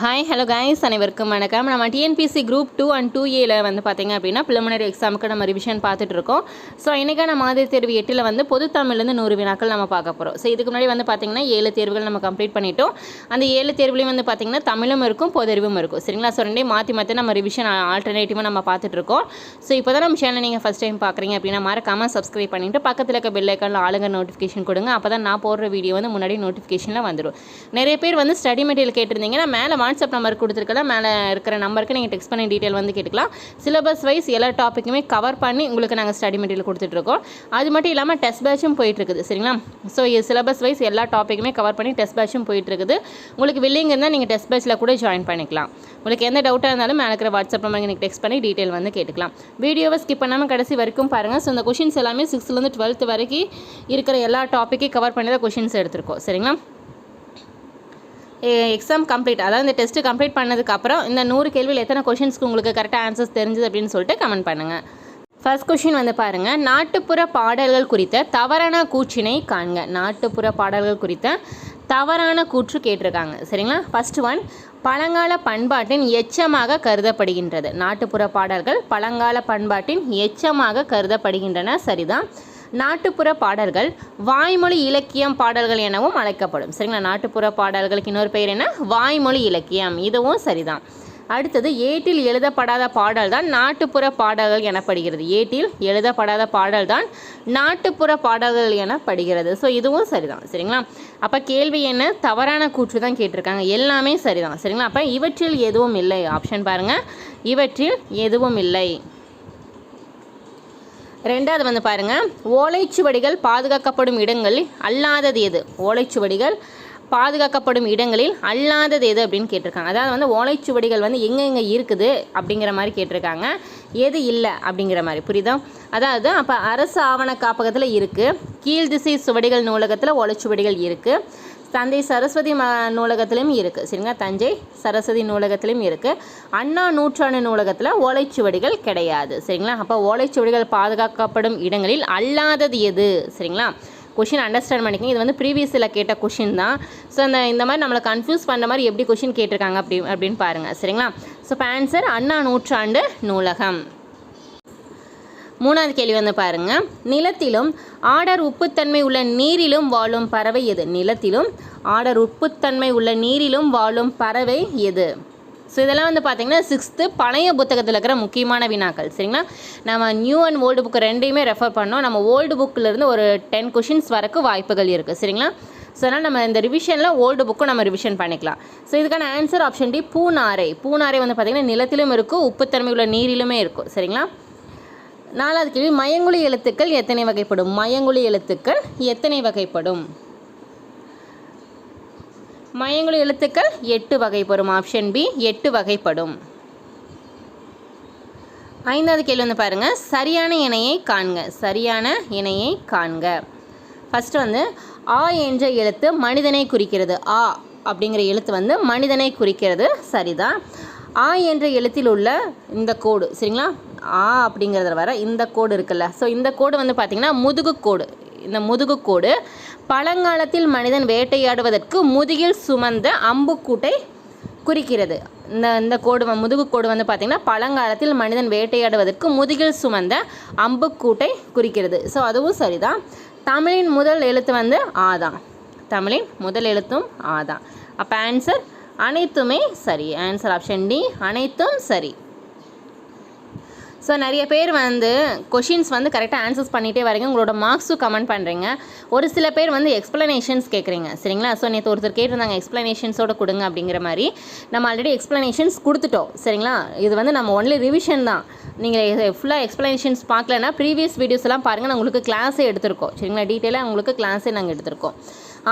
Hi hello guys, அனைவருக்கும் வணக்கம். நம்ம டிஎன்பிசி குரூப் 2 and 2A வந்து பார்த்திங்க அப்படின்னா ப்ரிலிமினரி எக்ஸாமுக்கு நம்ம ரிவிஷன் பார்த்துட்ருக்கோம். ஸோ இன்றைக்கான மாதிரி தேர்வு 8 வந்து பொது தமிழ்லேருந்து 100 வினாக்கள் நம்ம பார்க்க போகிறோம். ஸோ இதுக்கு முன்னாடி வந்து பார்த்திங்கன்னா 7 தேர்வுகள் நம்ம கம்ப்ளீட் பண்ணிட்டோம். அந்த 7 தேர்வுலையும் வந்து பார்த்திங்கன்னா தமிழும் இருக்கும், பொது அறிவும் இருக்கும். சரிங்களா? ஸோ ரெண்டையும் மாற்றி நம்ம ரிவிஷன் ஆல்டர்னேட்டிவாக நம்ம பார்த்துட்ருக்கோம். ஸோ இப்போ தான் நம்ம சேனல் நீங்கள் ஃபஸ்ட் டைம் பார்க்குறீங்க அப்படின்னா மறக்காமல் சப்ஸ்கிரைப் பண்ணிவிட்டு பக்கத்தில் இருக்க பெல் ஐக்கானில் ஆளுங்க நோட்டிஃபிகேஷன் கொடுங்க. அப்போ தான் நான் போடுற வீடியோ வந்து முன்னாடி நோட்டிஃபிகேஷனில் வந்துடும். நிறைய பேர் வந்து ஸ்டடி மெட்டீரியல் கேட்டிருந்தீங்கன்னா மேலே வாட்ஸ்அப் நம்பர் கொடுத்துருக்கலாம், மேலே இருக்கிற நம்பருக்கு நீங்கள் டெக்ஸ்ட் பண்ணி டீட்டெயில் வந்து கேட்டுக்கலாம். சிலபஸ் வைஸ் எல்லா டாப்பிக்குமே கவர் பண்ணி உங்களுக்கு நாங்கள் ஸ்டடி மெட்டீரியல் கொடுத்துட்ருக்கோம். அது மட்டும் இல்லாமல் டெஸ்ட் பேட்சும் போயிட்டுருக்குது. சரிங்களா? ஸோ சிலபஸ் வைஸ் எல்லா டாப்பிக்குமே கவர் பண்ணி டெஸ்ட் பேட்சும் போயிட்டுருக்குது. உங்களுக்கு வில்லிங் இருந்தால் நீங்கள் டெஸ்ட் பேட்சில் கூட ஜாயின் பண்ணிக்கலாம். உங்களுக்கு எந்த டவுட்டாக இருந்தாலும் மேலே இருக்கிற வாட்ஸ்அப் நம்பருக்கு நீங்கள் டெக்ஸ்ட் பண்ணி டீட்டெயில் வந்து கேட்டுக்கலாம். வீடியோவை ஸ்கிப் பண்ணாமல் கடைசி வரைக்கும் பாருங்கள். ஸோ இந்த கொஷின்ஸ் எல்லாமே 6th 12th வரைக்கும் இருக்கிற எல்லா டாப்பிக்கையும் கவர் பண்ணி தான் கொஷின்ஸ் எடுத்திருக்கோம். சரிங்களா? எக்ஸாம் கம்ப்ளீட், அதாவது இந்த டெஸ்ட்டு கம்ப்ளீட் பண்ணதுக்கப்புறம் இந்த 100 கேள்வியில் எத்தனை கொஷின்ஸ்க்கு உங்களுக்கு கரெக்டாக ஆன்சர்ஸ் தெரிஞ்சுது அப்படின்னு சொல்லிட்டு கமெண்ட் பண்ணுங்கள். ஃபர்ஸ்ட் கொஷின் வந்து பாருங்கள், நாட்டுப்புற பாடல்கள் குறித்த தவறான கூற்றினை காண்க. நாட்டுப்புற பாடல்கள் குறித்த தவறான கூற்று கேட்டிருக்காங்க. சரிங்களா? ஃபர்ஸ்ட் ஒன், பழங்கால பண்பாட்டின் எச்சமாக கருதப்படுகின்றது. நாட்டுப்புற பாடல்கள் பழங்கால பண்பாட்டின் எச்சமாக கருதப்படுகின்றன. சரிதான். நாட்டுப்புற பாடல்கள் வாய்மொழி இலக்கியம் பாடல்கள் எனவும் அழைக்கப்படும். சரிங்களா? நாட்டுப்புற பாடல்களுக்கு இன்னொரு பெயர் என்ன? வாய்மொழி இலக்கியம். இதுவும் சரிதான். அடுத்தது, ஏட்டில் எழுதப்படாத பாடல் தான் நாட்டுப்புற பாடல்கள் எனப்படுகிறது. ஏட்டில் எழுதப்படாத பாடல் தான் நாட்டுப்புற பாடல்கள் எனப்படுகிறது. ஸோ இதுவும் சரிதான். சரிங்களா? அப்போ கேள்வி என்ன? தவறான கூற்று தான் கேட்டிருக்காங்க. எல்லாமே சரிதான். சரிங்களா? அப்போ இவற்றில் எதுவும் இல்லை. ஆப்ஷன் பாருங்கள், இவற்றில் எதுவும் இல்லை. ரெண்டாவது வந்து பாருங்கள், ஓலைச்சுவடிகள் பாதுகாக்கப்படும் இடங்களில் அல்லாதது எது? ஓலைச்சுவடிகள் பாதுகாக்கப்படும் இடங்களில் அல்லாதது எது அப்படின்னு கேட்டிருக்காங்க. அதாவது வந்து ஓலைச்சுவடிகள் வந்து எங்கெங்கே இருக்குது அப்படிங்கிற மாதிரி கேட்டிருக்காங்க, எது இல்லை அப்படிங்கிற மாதிரி. புரியுதா? அதாவது அப்போ அரசு ஆவண காப்பகத்தில் இருக்குது, கீழ்திசை சுவடிகள் நூலகத்தில் ஓலைச்சுவடிகள் இருக்குது, தஞ்சை சரஸ்வதி நூலகத்திலும் இருக்குது. சரிங்களா? தஞ்சை சரஸ்வதி நூலகத்திலும் இருக்குது. அண்ணா நூற்றாண்டு நூலகத்தில் ஓலைச்சுவடிகள் கிடையாது. சரிங்களா? அப்போ ஓலைச்சுவடிகள் பாதுகாக்கப்படும் இடங்களில் அல்லாதது எது? சரிங்களா? கொஷின் அண்டர்ஸ்டாண்ட் பண்ணிக்கங்க. இது வந்து ப்ரீவியஸில் கேட்ட கொஷின் தான். ஸோ இந்த மாதிரி நம்மளை கன்ஃபியூஸ் பண்ணுற மாதிரி எப்படி கொஷின் கேட்டிருக்காங்க அப்படின்னு பாருங்கள். சரிங்களா? ஸோ இப்போ ஆன்சர் அண்ணா நூற்றாண்டு நூலகம். மூணாவது கேள்வி வந்து பாருங்கள், நிலத்திலும் ஆடர் உப்புத்தன்மை உள்ள நீரிலும் வாழும் பறவை எது? நிலத்திலும் ஆடர் உப்புத்தன்மை உள்ள நீரிலும் வாழும் பறவை எது? ஸோ இதெல்லாம் வந்து பார்த்திங்கன்னா 6th பழைய புத்தகத்தில் இருக்கிற முக்கியமான வினாக்கள். சரிங்களா? நம்ம நியூ அண்ட் ஓல்டு புக்கு ரெண்டையுமே ரெஃபர் பண்ணோம். நம்ம ஓல்டு புக்கிலேருந்து ஒரு 10 கொஷின்ஸ் வரைக்கும் வாய்ப்புகள் இருக்குது. சரிங்களா? ஸோ அதனால் நம்ம இந்த ரிவிஷனில் ஓல்டு புக்கும் நம்ம ரிவிஷன் பண்ணிக்கலாம். ஸோ இதுக்கான ஆன்சர் ஆப்ஷன் டி, பூநாரை. பூநாரை வந்து பார்த்திங்கன்னா நிலத்திலும் இருக்கும், உப்புத்தன்மை உள்ள நீரிலுமே இருக்கும். சரிங்களா? நாலாவது கேள்வி, மயங்குழி எழுத்துக்கள் எத்தனை வகைப்படும்? மயங்குழி எழுத்துக்கள் எத்தனை வகைப்படும்? மயங்குழி எழுத்துக்கள் 8 வகைப்படும். ஆப்ஷன் பி, 8 வகைப்படும். ஐந்தாவது கேள்வி வந்து பாருங்கள், சரியான இணையை காண்க. சரியான இணையை காண்க. ஃபஸ்ட்டு வந்து ஆ என்ற எழுத்து மனிதனை குறிக்கிறது. ஆ அப்படிங்கிற எழுத்து வந்து மனிதனை குறிக்கிறது. சரிதான். ஆ என்ற எழுத்தில் உள்ள இந்த கோடு, சரிங்களா? ஆ அப்படிங்கிறத வர இந்த கோடு இருக்குல்ல, ஸோ இந்த கோடு வந்து பார்த்திங்கன்னா முதுகு கோடு. இந்த முதுகு கோடு பழங்காலத்தில் மனிதன் வேட்டையாடுவதற்கு முதுகில் சுமந்த அம்புக்கூட்டை குறிக்கிறது. இந்த கோடு முதுகு கோடு வந்து பார்த்திங்கன்னா பழங்காலத்தில் மனிதன் வேட்டையாடுவதற்கு முதுகில் சுமந்த அம்புக்கூட்டை குறிக்கிறது. ஸோ அதுவும் சரிதான். தமிழின் முதல் எழுத்து வந்து ஆ தான். தமிழின் முதல் எழுத்தும் ஆ தான். அப்போ ஆன்சர் அனைத்துமே சரி. ஆன்சர் ஆப்ஷன் டி, அனைத்தும் சரி. ஸோ நிறைய பேர் வந்து கொஷின்ஸ் வந்து கரெக்டாக ஆன்சர்ஸ் பண்ணிகிட்டே வரீங்க, உங்களோட மார்க்ஸும் கமெண்ட் பண்ணுறீங்க. ஒரு சில பேர் வந்து எக்ஸ்ப்ளனேஷன்ஸ் கேட்குறீங்க. சரிங்களா? ஸோ நேற்று ஒருத்தர் கேட்டிருந்தாங்க எக்ஸ்ப்ளனேஷன்ஸோடு கொடுங்க அப்படிங்கிற மாதிரி. நம்ம ஆல்ரெடி எக்ஸ்ப்ளனேஷன்ஸ் கொடுத்துட்டோம். சரிங்களா? இது வந்து நம்ம ஒன்லி ரிவிஷன் தான். நீங்கள் ஃபுல்லாக எக்ஸ்ப்ளனேஷன்ஸ் பார்க்கலன்னா ப்ரீவியஸ் வீடியோஸ் எல்லாம் பாருங்கள், நான் உங்களுக்கு கிளாஸே எடுத்திருக்கோம். சரிங்களா? டீட்டெயிலாக உங்களுக்கு கிளாஸே நாங்கள் எடுத்திருக்கோம்.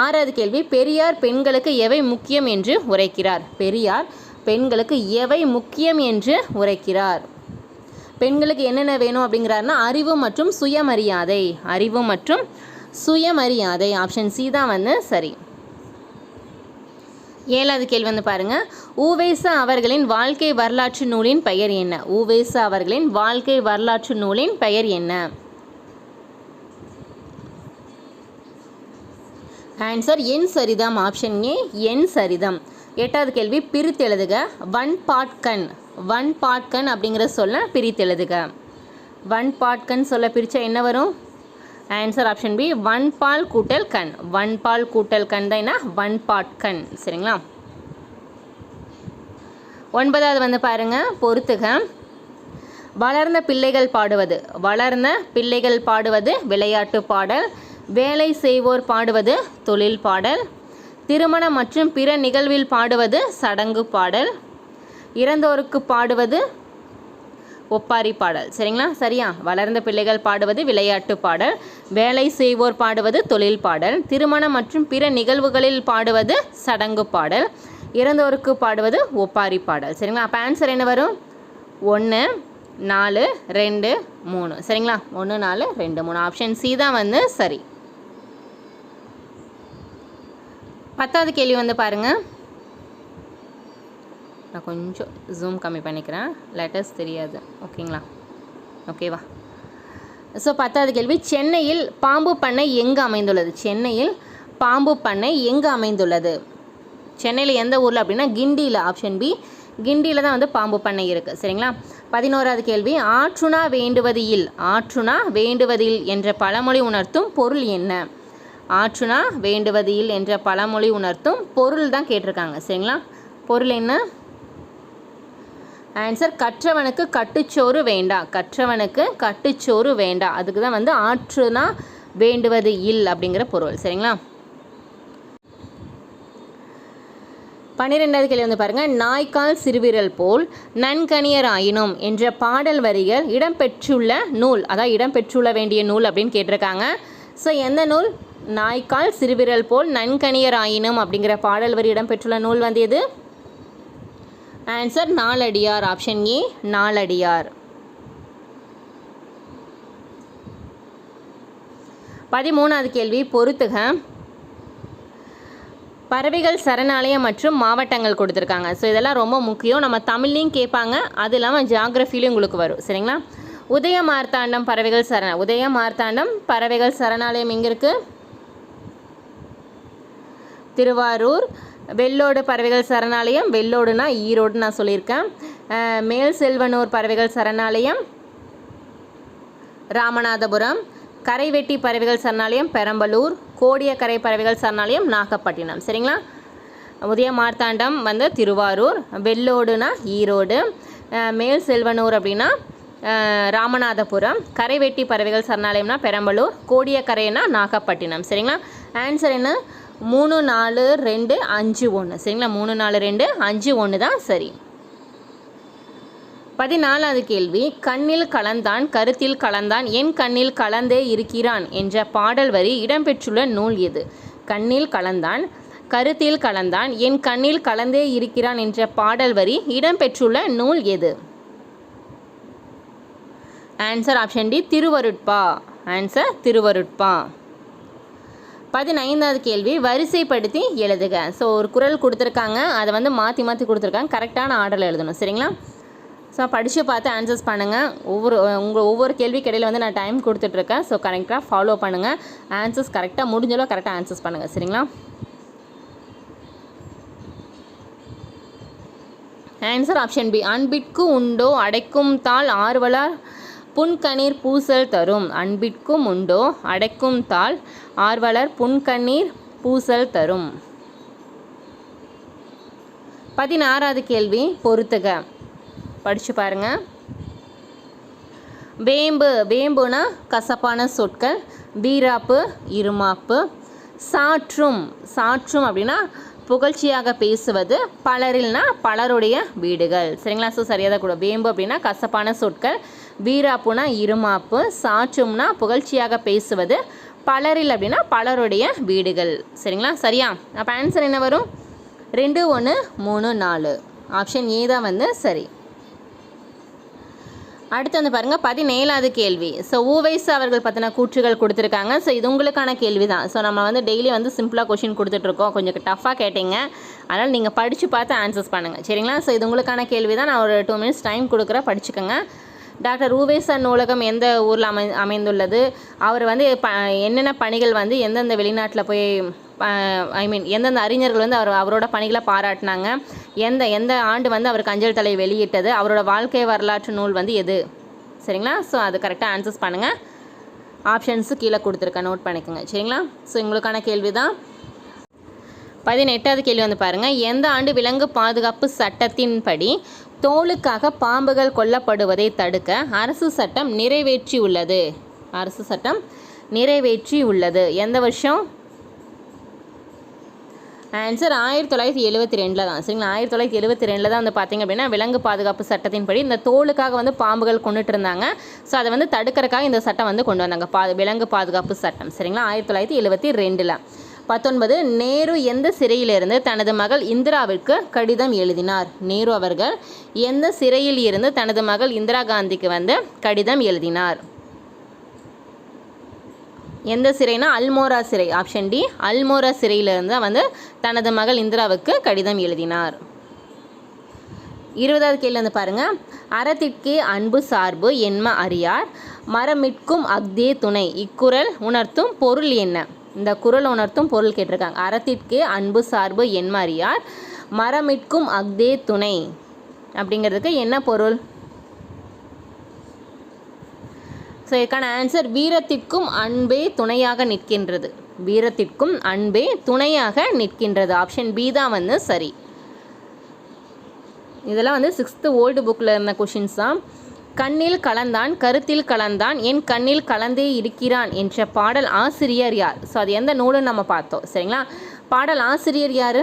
ஆறாவது கேள்வி, பெரியார் பெண்களுக்கு எவை முக்கியம் என்று உரைக்கிறார்? பெரியார் பெண்களுக்கு எவை முக்கியம் என்று உரைக்கிறார்? பெண்களுக்கு என்னென்ன வேணும் அப்படிங்கிறாருன்னா அறிவு மற்றும் சுயமரியாதை. அறிவு மற்றும் சுயமரியாதை. ஆப்ஷன் சி தான் வந்து சரி. ஏழாவது கேள்வி வந்து பாருங்கள், உவேசா அவர்களின் வாழ்க்கை வரலாற்று நூலின் பெயர் என்ன? உவேசா அவர்களின் வாழ்க்கை வரலாற்று நூலின் பெயர் என்ன? ஆன்சர் என் சரிதம். ஆப்ஷன் ஏ, என் சரிதம். 8வது கேள்வி பிரித்து எழுதுக. வன்பாட்கண். வன்பாட்கண் அப்படிங்கிற சொல்ல பிரித்து எழுதுக. வன்பாட்கண் சொல்ல பிரித்தா என்ன வரும்? ஆன்சர் ஆப்ஷன் பி, வன்பால் கூட்டல் கண். வன்பால் கூட்டல் கண் தான் என்ன? வன்பாட்கண். சரிங்களா? 9வது வந்து பாருங்க, பொறுத்துக. வளர்ந்த பிள்ளைகள் பாடுவது. வளர்ந்த பிள்ளைகள் பாடுவது விளையாட்டு பாடல். வேலை செய்வோர் பாடுவது தொழில் பாடல். திருமணம் மற்றும் பிற நிகழ்வில் பாடுவது சடங்கு பாடல். இறந்தோருக்கு பாடுவது ஒப்பாரி பாடல். சரிங்களா? சரியா? வளர்ந்த பிள்ளைகள் பாடுவது விளையாட்டு பாடல். வேலை செய்வோர் பாடுவது தொழில் பாடல். திருமணம் மற்றும் பிற நிகழ்வுகளில் பாடுவது சடங்கு பாடல். இறந்தோருக்கு பாடுவது ஒப்பாரி பாடல். சரிங்களா? அப்போ ஆன்சர் என்ன வரும்? 1, 4, 2, 3. சரிங்களா? 1, 4, 2, 3. ஆப்ஷன் சி தான் வந்து சரி. 10வது கேள்வி வந்து பாருங்கள். நான் கொஞ்சம் ஜூம் கம்மி பண்ணிக்கிறேன், லெட்டர்ஸ் தெரியாது. ஓகேங்களா? ஓகேவா? ஸோ 10வது கேள்வி, சென்னையில் பாம்பு பண்ணை எங்கே அமைந்துள்ளது? சென்னையில் பாம்பு பண்ணை எங்கே அமைந்துள்ளது? சென்னையில் எந்த ஊரில் அப்படின்னா கிண்டியில். ஆப்ஷன் பி, கிண்டியில் தான் வந்து பாம்பு பண்ணை இருக்குது. சரிங்களா? 11வது கேள்வி, ஆற்றுணா வேண்டுவது இல். ஆற்றுணா வேண்டுவது இல் என்ற பழமொழி உணர்த்தும் பொருள் என்ன? ஆற்றுணா வேண்டுவது இல் என்ற பழமொழி உணர்த்தும் பொருள் தான் கேட்டிருக்காங்க. சரிங்களா? பொருள் என்ன? ஆன்சர் கற்றவனுக்கு கட்டுச்சோறு வேண்டா. கற்றவனுக்கு கட்டுச்சோறு வேண்டா. அதுக்கு தான் வந்து ஆற்றுனா வேண்டுவது இல் அப்படிங்கிற பொருள். சரிங்களா? 12வது கேள்வி வந்து பாருங்கள், நாய்க்கால் சிறுவிரல் போல் நன்கணியர் ஆயினும் என்ற பாடல் வரிகள் இடம்பெற்றுள்ள நூல். அதான் இடம்பெற்றுள்ள வேண்டிய நூல் அப்படின்னு கேட்டிருக்காங்க. ஸோ எந்த நூல்? நாய்க்கால் சிறுவிரல் போல் நன்கணியர் ஆயினும் அப்படிங்கிற பாடல் வரி இடம்பெற்றுள்ள நூல் வந்து எது? ஆன்சர் நாலடியார். ஆப்ஷன் ஏ, நாலடியார். 13வது கேள்வி, பொறுத்துக. பறவைகள் சரணாலயம் மற்றும் மாவட்டங்கள் கொடுத்துருக்காங்க. ஸோ இதெல்லாம் ரொம்ப முக்கியம். நம்ம தமிழ்லையும் கேட்பாங்க, அது இல்லாமல் ஜியாகிரஃபிலையும் உங்களுக்கு வரும். சரிங்களா? உதயமார்த்தாண்டம் பறவைகள் உதயமார்த்தாண்டம் பறவைகள் சரணாலயம் எங்கே இருக்குது? திருவாரூர். வெள்ளோடு பறவைகள் சரணாலயம், வெள்ளோடுனா ஈரோடு நான் சொல்லியிருக்கேன். மேல் செல்வனூர் பறவைகள் சரணாலயம் ராமநாதபுரம். கரைவெட்டி பறவைகள் சரணாலயம் பெரம்பலூர். கோடியக்கரை பறவைகள் சரணாலயம் நாகப்பட்டினம். சரிங்களா? உதயமார்த்தாண்டம் வந்து திருவாரூர், வெள்ளோடுனா ஈரோடு, மேல் செல்வனூர் அப்படின்னா ராமநாதபுரம், கரைவெட்டி பறவைகள் சரணாலயம்னா பெரம்பலூர், கோடியக்கரைனா நாகப்பட்டினம். சரிங்களா? ஆன்சர் என்ன? 3, 4, 2, 5, 1. சரிங்களா? 3, 4, 2, 5, 1 தான் சரி. 14வது கேள்வி, கண்ணில் கலந்தான் கருத்தில் கலந்தான் என் கண்ணில் கலந்தே இருக்கிறான் என்ற பாடல் வரி இடம்பெற்றுள்ள நூல் எது? கண்ணில் கலந்தான் கருத்தில் கலந்தான் என் கண்ணில் கலந்தே இருக்கிறான் என்ற பாடல் வரி இடம்பெற்றுள்ள நூல் எது? ஆன்சர் ஆப்ஷன் டி, திருவருட்பா. ஆன்சர் திருவருட்பா. 15வது கேள்வி, வரிசைப்படுத்தி எழுதுக. ஸோ ஒரு குறள் கொடுத்துருக்காங்க, அதை வந்து மாற்றி மாற்றி கொடுத்துருக்காங்க, கரெக்டான ஆர்டரில் எழுதணும். சரிங்களா? ஸோ படித்து பார்த்து ஆன்சர்ஸ் பண்ணுங்கள். ஒவ்வொரு கேள்வி கடையில் வந்து நான் டைம் கொடுத்துட்ருக்கேன். ஸோ கரெக்டாக ஃபாலோ பண்ணுங்கள். ஆன்சர்ஸ் கரெக்டாக முடிஞ்சளவு கரெக்டாக ஆன்சர்ஸ் பண்ணுங்கள். சரிங்களா? ஆன்சர் ஆப்ஷன் பி, அன்பிற்கு உண்டோ அடைக்கும் தாள் ஆர்வலர் புன்கண்ணீர் பூசல் தரும். அன்பிற்கும் உண்டோ அடைக்கும் தாள் ஆர்வலர் புன்கண்ணீர் பூசல் தரும். 16வது கேள்வி, பொறுத்துக. படித்து பாருங்கள். வேம்பு. வேம்புனா கசப்பான சொற்கள். வீராப்பு, இருமாப்பு. சாற்றும். சாற்றும் அப்படின்னா புகழ்ச்சியாக பேசுவது. பலரில்னா பலருடைய வீடுகள். சரிங்களா? ஸோ சரியாக தான் கூட. வேம்பு அப்படின்னா கசப்பான சொற்கள், வீராப்புனா இருமாப்பு, சாற்றும்னா புகழ்ச்சியாக பேசுவது, பலரில் அப்படின்னா பலருடைய வீடுகள். சரிங்களா? சரியா? அப்போ ஆன்சர் என்ன வரும்? 2, 1, 3, 4. ஆப்ஷன் ஏ தான் வந்து சரி. அடுத்து வந்து பாருங்கள், 17வது கேள்வி. ஸோ ஊவைஸ் அவர்கள் பற்றின கூற்றுகள் கொடுத்துருக்காங்க. ஸோ இது உங்களுக்கான கேள்வி தான். ஸோ நம்ம வந்து டெய்லி வந்து சிம்பிளாக கொஷின் கொடுத்துட்ருக்கோம். கொஞ்சம் டஃப்பாக கேட்டீங்க, அதனால் நீங்கள் படித்து பார்த்து ஆன்சர்ஸ் பண்ணுங்கள். சரிங்களா? ஸோ இது உங்களுக்கான கேள்வி தான். நான் ஒரு 2 minutes டைம் கொடுக்குறேன், படிச்சுக்கோங்க. டாக்டர் ஊவேசா நூலகம் எந்த ஊரில் அமைந்துள்ளது? அவர் வந்து என்னென்ன பணிகள் வந்து எந்தெந்த வெளிநாட்டில் போய் எந்தெந்த அறிஞர்கள் வந்து அவரோட பணிகளை பாராட்டினாங்க, எந்த ஆண்டு வந்து அவருக்கு அஞ்சல் தலை வெளியிட்டது, அவரோட வாழ்க்கை வரலாற்று நூல் வந்து எது? சரிங்களா? ஸோ அது கரெக்டாக ஆன்சர்ஸ் பண்ணுங்கள். ஆப்ஷன்ஸு கீழே கொடுத்துருக்கேன், நோட் பண்ணிக்கோங்க. சரிங்களா? ஸோ உங்களுக்கான கேள்வி தான். 18வது கேள்வி வந்து பாருங்கள். எந்த ஆண்டு விலங்கு பாதுகாப்பு சட்டத்தின்படி தோலுக்காக பாம்புகள் கொல்லப்படுவதை தடுக்க அரசு சட்டம் நிறைவேற்றியுள்ளது? அரசு சட்டம் நிறைவேற்றியுள்ளது எந்த வருஷம்? ஆன்சர் 1972 தான். சரிங்களா? 1972 தான் வந்து பார்த்திங்க அப்படின்னா விலங்கு பாதுகாப்பு சட்டத்தின்படி இந்த தோலுக்காக வந்து பாம்புகள் கொண்டுட்டு இருந்தாங்க. ஸோ அதை வந்து தடுக்கிறதுக்காக இந்த சட்டம் வந்து கொண்டு வந்தாங்க, விலங்கு பாதுகாப்பு சட்டம். சரிங்களா? 1972. 19 நேரு எந்த சிறையிலிருந்து தனது மகள் இந்திராவிற்கு கடிதம் எழுதினார்? நேரு அவர்கள் எந்த சிறையில் இருந்து தனது மகள் இந்திரா காந்திக்கு வந்து கடிதம் எழுதினார்? எந்த சிறைனா அல்மோரா சிறை. ஆப்ஷன் டி, அல்மோரா சிறையிலிருந்து வந்து தனது மகள் இந்திராவுக்கு கடிதம் எழுதினார். 20வது கேள்வி வந்து பாருங்கள். அறத்திற்கே அன்பு சார்பு என்ம அறியார், மரமிட்கும் அக்தே துணை, இக்குறள் உணர்த்தும் பொருள் என்ன? இந்த குறள் உணர்த்தும் பொருள் கேட்டிருக்காங்க. அறத்திற்கே அன்பு சார்பு என்ம அறியார், மரமிட்கும் அக்தே துணை அப்படிங்கிறதுக்கு என்ன பொருள்? ஸோ இதுக்கான ஆன்சர் வீரத்திற்கும் அன்பே துணையாக நிற்கின்றது. வீரத்திற்கும் அன்பே துணையாக நிற்கின்றது. ஆப்ஷன் பி தான் வந்து சரி. இதெல்லாம் வந்து 6th ஓல்டு புக்கில் இருந்த கொஷின்ஸ் தான். கண்ணில் கலந்தான் கருத்தில் கலந்தான் என் கண்ணில் கலந்தே இருக்கிறான் என்ற பாடல் ஆசிரியர் யார்? ஸோ அது எந்த நூலுன்னு நம்ம பார்த்தோம். சரிங்களா? பாடல் ஆசிரியர் யார்?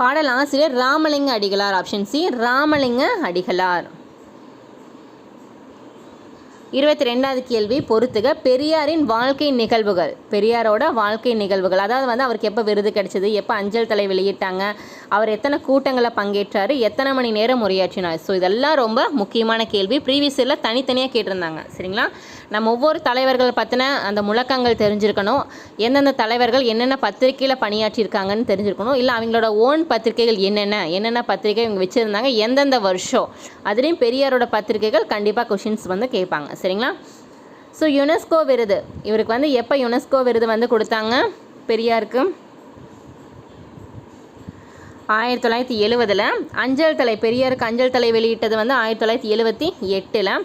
பாடல் ஆசிரியர் ராமலிங்க அடிகளார். ஆப்ஷன் சி, ராமலிங்க அடிகளார். 22வது கேள்வி பொறுத்துக. பெரியாரின் வாழ்க்கை நிகழ்வுகள். பெரியாரோட வாழ்க்கை நிகழ்வுகள், அதாவது வந்து அவருக்கு எப்போ விருது கிடைச்சது, எப்போ அஞ்சல் தலை வெளியிட்டாங்க, அவர் எத்தனை கூட்டங்களில் பங்கேற்றார், எத்தனை மணி நேரம் உரையாற்றினார். ஸோ இதெல்லாம் ரொம்ப முக்கியமான கேள்வி. ப்ரீவியஸ் இயரில் தனித்தனியாக கேட்டிருந்தாங்க. சரிங்களா? நம்ம ஒவ்வொரு தலைவர்கள் பற்றின அந்த முழக்கங்கள் தெரிஞ்சிருக்கணும், எந்தெந்த தலைவர்கள் என்னென்ன பத்திரிகையில் பணியாற்றியிருக்காங்கன்னு தெரிஞ்சிருக்கணும், இல்லை அவங்களோட ஓன் பத்திரிகைகள் என்னென்ன பத்திரிகை இவங்க வச்சுருந்தாங்க, எந்தெந்த வருஷம், அதுலேயும் பெரியாரோட பத்திரிகைகள் கண்டிப்பாக கொஷின்ஸ் வந்து கேட்பாங்க. சரிங்களா? ஸோ யுனெஸ்கோ விருது, இவருக்கு வந்து எப்போ யுனெஸ்கோ விருது வந்து கொடுத்தாங்க பெரியாருக்கு? 1970. அஞ்சல் தலை, பெரியாருக்கு அஞ்சல் தலை வெளியிட்டது வந்து 1978.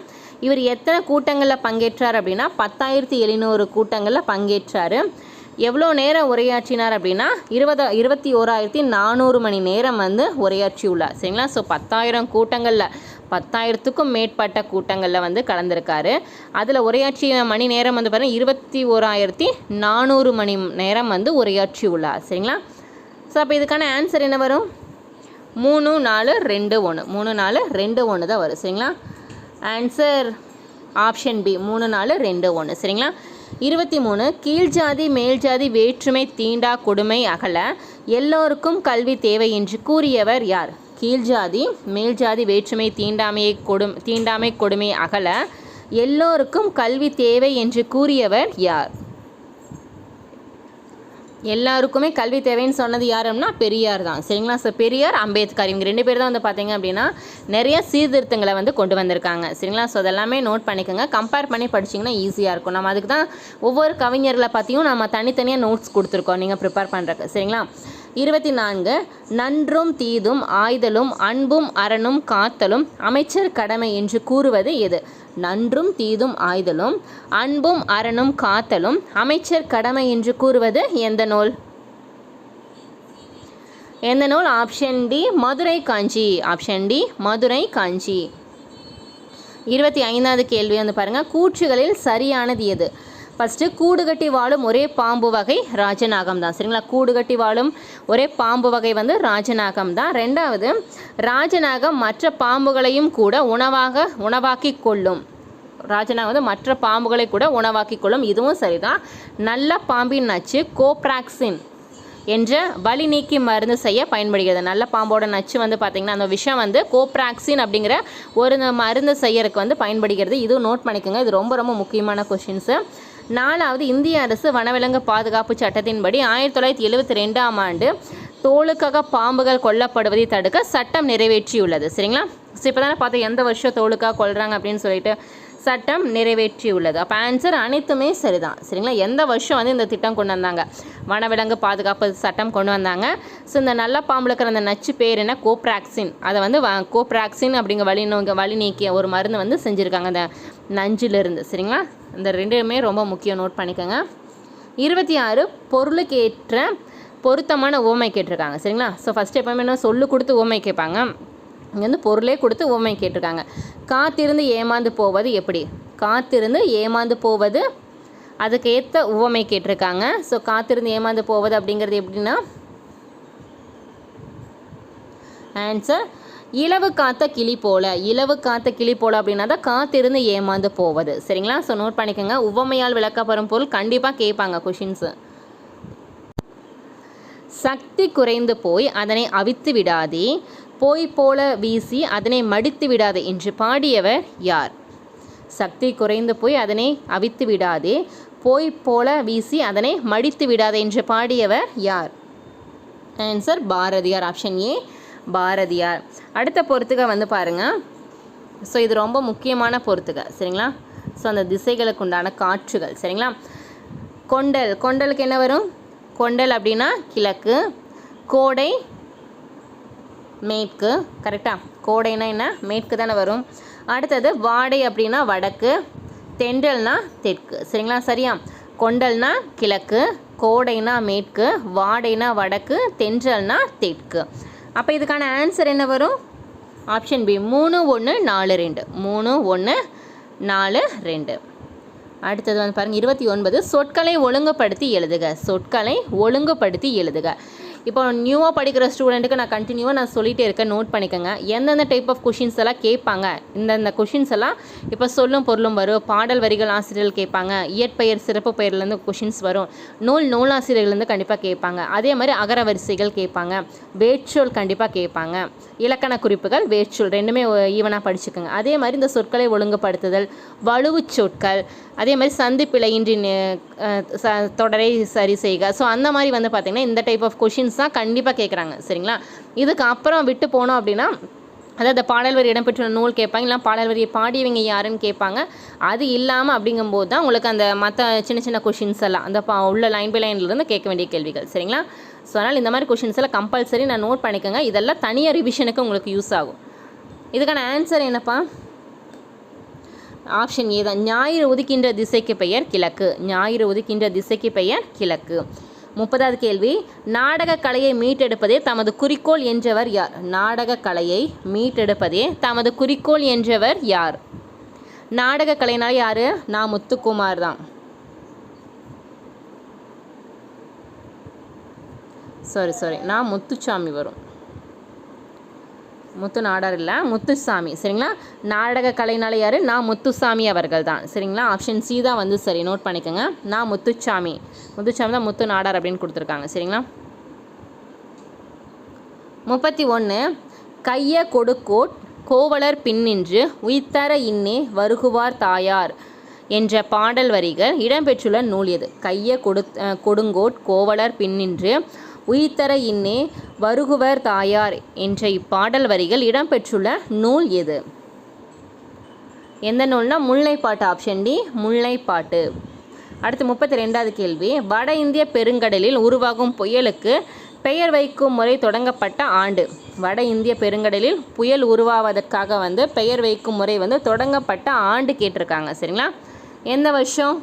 இவர் எத்தனை கூட்டங்களில் பங்கேற்றார் அப்படின்னா 10,700 கூட்டங்களில் பங்கேற்றார். எவ்வளோ நேரம் உரையாற்றினார் அப்படின்னா 21,400 மணி நேரம் வந்து உரையாற்றியுள்ளார். சரிங்களா? ஸோ 10,000 கூட்டங்களில் 10,000க்கும் மேற்பட்ட கூட்டங்களில் வந்து கலந்துருக்காரு. அதில் உரையாற்றிய மணி நேரம் வந்து பார்த்தீங்கன்னா 21,400 மணி நேரம் வந்து உரையாற்றியுள்ளார். சரிங்களா? ஸோ அப்போ இதுக்கான ஆன்சர் என்ன வரும்? 3, 4, 2, 1. 3, 4, 2, 1 தான் வரும். சரிங்களா? Answer option B, 3, 4, 2, 1. சரிங்களா? 23 கீழ்ஜாதி மேல்ஜாதி வேற்றுமை தீண்டா கொடுமை அகல எல்லோருக்கும் கல்வி தேவை என்று கூறியவர் யார்? கீழ்ஜாதி மேல்ஜாதி வேற்றுமை தீண்டாமை கொடுமை அகல எல்லோருக்கும் கல்வி தேவை என்று கூறியவர் யார்? எல்லாருக்குமே கல்வி தேவைன்னு சொன்னது யாருன்னா பெரியார் தான். சரிங்களா? ஸோ பெரியார், அம்பேத்கர், இவங்க 2 பேர் தான் வந்து பார்த்தீங்க அப்படின்னா நிறைய சீர்திருத்தங்களை வந்து கொண்டு வந்திருக்காங்க. சரிங்களா? ஸோ அதெல்லாமே நோட் பண்ணிக்கோங்க. கம்பேர் பண்ணி படிச்சிங்கன்னா ஈஸியாக இருக்கும். நம்ம அதுக்கு தான் ஒவ்வொரு கவிஞர்களை பற்றியும் நம்ம தனித்தனியாக நோட்ஸ் கொடுத்துருக்கோம் நீங்கள் ப்ரிப்பேர் பண்ணுறக்கு. சரிங்களா? 24 நன்றும் தீதும் ஆய்தலும் அன்பும் அறனும் காத்தலும் அமைச்சர் கடமை என்று கூறுவது எது? நன்றும் தீதும் ஆய்தலும் அன்பும் அறனும் காத்தலும் அமைச்சர் கடமை என்று கூறுவது எந்த நூல்? எந்த நூல்? ஆப்ஷன் டி, மதுரை காஞ்சி. ஆப்ஷன் டி, மதுரை காஞ்சி. 25வது கேள்வி வந்து பாருங்கள். கூற்றுகளில் சரியானது எது? ஃபஸ்ட்டு கூடுகட்டி வாழும் ஒரே பாம்பு வகை ராஜநாகம் தான். சரிங்களா? கூடுகட்டி வாழும் ஒரே பாம்பு வகை வந்து ராஜநாகம் தான். 2வது ராஜநாகம் மற்ற பாம்புகளையும் கூட உணவாக்கி கொள்ளும். ராஜநாகம் வந்து மற்ற பாம்புகளை கூட உணவாக்கி கொள்ளும். இதுவும் சரிதான். நல்ல பாம்பின் நச்சு கோப்ராக்சின் என்ற வலி நீக்கி மருந்து செய்ய பயன்படுகிறது. நல்ல பாம்போட நச்சு வந்து பார்த்திங்கன்னா அந்த விஷம் வந்து கோப்ராக்சின் அப்படிங்கிற ஒரு மருந்து செய்யறதுக்கு வந்து பயன்படுகிறது. இதுவும் நோட் பண்ணிக்கோங்க. இது ரொம்ப ரொம்ப முக்கியமான கொஷின்ஸு. 4வது இந்திய அரசு வனவிலங்கு பாதுகாப்பு சட்டத்தின்படி 1972ஆம் ஆண்டு தோலுக்காக பாம்புகள் கொல்லப்படுவதை தடுக்க சட்டம் நிறைவேற்றியுள்ளது. சரிங்களா? ஸோ இப்போ தானே பார்த்தா எந்த வருஷம் தோலுக்காக கொல்றாங்க அப்படின்னு சொல்லிட்டு. சட்டம் நிறைவேற்றியுள்ளது. அப்போ ஆன்சர் அனைத்துமே சரிதான். சரிங்களா? எந்த வருஷம் வந்து இந்த திட்டம் கொண்டு வந்தாங்க? வனவிலங்கு பாதுகாப்பு சட்டம் கொண்டு வந்தாங்க. ஸோ இந்த நல்ல பாம்பில் இருக்கிற அந்த நச்சு பேர் என்ன? கோப்ராக்சின். அதை வந்து கோப்ராக்சின் அப்படிங்கிற வழி நீக்கிய ஒரு மருந்து வந்து செஞ்சுருக்காங்க அந்த நஞ்சிலிருந்து. சரிங்களா? இந்த ரெண்டுமே ரொம்ப முக்கியம், நோட் பண்ணிக்கோங்க. 26 பொருளுக்கு ஏற்ற பொருத்தமான உவமை கேட்டிருக்காங்க. சரிங்களா? ஸோ ஃபஸ்ட்டு எப்போவுமே என்ன சொல்லு கொடுத்து உவமை கேட்பாங்க. இங்கே வந்து பொருளே கொடுத்து உவமை கேட்டிருக்காங்க. காத்திருந்து ஏமாந்து போவது எப்படி? காத்திருந்து ஏமாந்து போவது, அதுக்கு ஏற்ற உவமை கேட்டிருக்காங்க. ஸோ காத்திருந்து ஏமாந்து போவது அப்படிங்கிறது எப்படின்னா, ஆன்சர் இலவு காத்த கிளி போல. இலவு காத்த கிளி போல அப்படின்னா தான் காத்திருந்து ஏமாந்து போவது. சரிங்களா? ஸோ நோட் பண்ணிக்கோங்க. உவமையால் விளக்கப்படும் பொருள் கண்டிப்பாக கேட்பாங்க கொஷின்ஸு. சக்தி குறைந்து போய் அதனை அவித்து விடாதே, போய் போல வீசி அதனை மடித்து விடாதே என்று பாடியவர் யார்? சக்தி குறைந்து போய் அதனை அவித்து விடாதே, போய் போல வீசி அதனை மடித்து விடாதே என்று பாடியவர் யார்? Answer Bharathiyar. Option A, Bharathiyar. அடுத்த பொறுத்துக வந்து பாருங்கள். ஸோ இது ரொம்ப முக்கியமான பொறுத்துக. சரிங்களா? ஸோ அந்த திசைகளுக்கு உண்டான காற்றுகள். சரிங்களா? கொண்டல், கொண்டலுக்கு என்ன வரும்? கொண்டல் அப்படின்னா கிழக்கு, கோடை மேற்கு. கரெக்டாக? கோடைனா என்ன? மேற்கு தானே வரும். அடுத்தது வாடை அப்படின்னா வடக்கு, தென்றல்னா தெற்கு. சரிங்களா? சரியா? கொண்டல்னா கிழக்கு, கோடைனா மேற்கு, வாடைனா வடக்கு, தென்றல்னா தெற்கு. அப்போ இதுக்கான ஆன்சர் என்ன வரும்? Option B, 3 1 4 2. 3 1 4 2. அடுத்தது வந்து பாருங்கள் 29 சொற்களை ஒழுங்குபடுத்தி எழுதுக. சொற்களை ஒழுங்குபடுத்தி எழுதுக. இப்போ நியூவாக படிக்கிற ஸ்டூடெண்ட்டுக்கு நான் கண்டினியூவாக நான் சொல்லிகிட்டே இருக்கேன், நோட் பண்ணிக்கோங்க. எந்தெந்த டைப் ஆஃப் கொஷின்ஸ் எல்லாம் கேட்பாங்க, இந்தந்த கொஷின்ஸ் எல்லாம் இப்போ சொல்லும் பொருளும் வரும், பாடல் வரிகள் ஆசிரியர்கள் கேட்பாங்க, இயற்பெயர் சிறப்பு பெயர்லேருந்து கொஷின்ஸ் வரும், நூலாசிரியர்கள்லேருந்து கண்டிப்பாக கேட்பாங்க. அதே மாதிரி அகர வரிசைகள் கேட்பாங்க, வேர்ச்சொல் கண்டிப்பாக கேட்பாங்க, இலக்கண குறிப்புகள், வேர்ச்சொல் ரெண்டுமே ஈவனாக படிச்சுக்கோங்க. அதே மாதிரி இந்த சொற்களை ஒழுங்குபடுத்துதல், வலுவு சொற்கள், அதே மாதிரி சந்திப்பிழையின்றி தொடரை சரி செய்க. ஸோ அந்த மாதிரி வந்து பார்த்திங்கன்னா இந்த டைப் ஆஃப் கொஷின்ஸ் தான் கண்டிப்பாக கேட்குறாங்க. சரிங்களா? இதுக்கு அப்புறம் விட்டு போனோம் அப்படின்னா, அதாவது பாடல் வரி இடம்பெற்ற நூல் கேட்பாங்க, இல்லை பாடல் வரியை பாடியவங்க யாருன்னு கேட்பாங்க. அது இல்லாமல் அப்படிங்கும்போது தான் உங்களுக்கு அந்த மற்ற சின்ன சின்ன கொஷின்ஸ் எல்லாம் அந்த உள்ள லைன் பை லைன்லேருந்து கேட்க வேண்டிய கேள்விகள். சரிங்களா? ஸோ அதனால் இந்த மாதிரி கொஷின்ஸ் எல்லாம் கம்பல்சரி நான் நோட் பண்ணிக்கோங்க. இதெல்லாம் தனியாக ரிவிஷனுக்கு உங்களுக்கு யூஸ் ஆகும். இதுக்கான ஆன்சர் என்னப்பா? ஆப்ஷன் ஏ தான். ஞாயிறு உதிக்கின்ற திசைக்கு பெயர் கிழக்கு. ஞாயிறு உதிக்கின்ற திசைக்கு பெயர் கிழக்கு. 30வது கேள்வி, நாடக கலையை மீட்டெடுப்பதே தமது குறிக்கோள் என்றவர் யார்? நாடக கலையை மீட்டெடுப்பதே தமது குறிக்கோள் என்றவர் யார்? நாடக கலைனால யார்? நான் முத்துக்குமார் தான். சாரி நான் முத்துசாமி வரும். முத்து நாடார் இல்லை, முத்துசாமி. சரிங்களா? நாடக கலைனால யார்? நான் முத்துசாமி அவர்கள் தான். சரிங்களா? ஆப்ஷன் சி தான் வந்து சரி, நோட் பண்ணிக்கோங்க. நான் முத்துசாமி தான் முத்து நாடார் அப்படின்னு கொடுத்துருக்காங்க. சரிங்களா? 31 கைய கொடுக்கோட் கோவலர் பின்னின்று உய்தர இன்னே வருகுவார் தாயார் என்ற பாடல் வரிகள் இடம்பெற்றுள்ள நூல் எது? கைய கொடுங்கோட் கோவலர் பின்னின்று உய்தர இன்னே வருகுவர் தாயார் என்ற இப்பாடல் வரிகள் இடம்பெற்றுள்ள நூல் எது? எந்த நூல்னா முல்லைப்பாட்டு. ஆப்ஷன் டி, முல்லைப்பாட்டு. அடுத்து 32வது கேள்வி, வட இந்திய பெருங்கடலில் உருவாகும் புயலுக்கு பெயர் வைக்கும் முறை தொடங்கப்பட்ட ஆண்டு. வட இந்திய பெருங்கடலில் புயல் உருவாவதற்காக வந்து பெயர் வைக்கும் முறை வந்து தொடங்கப்பட்ட ஆண்டு கேட்டிருக்காங்க. சரிங்களா? எந்த வருஷம்?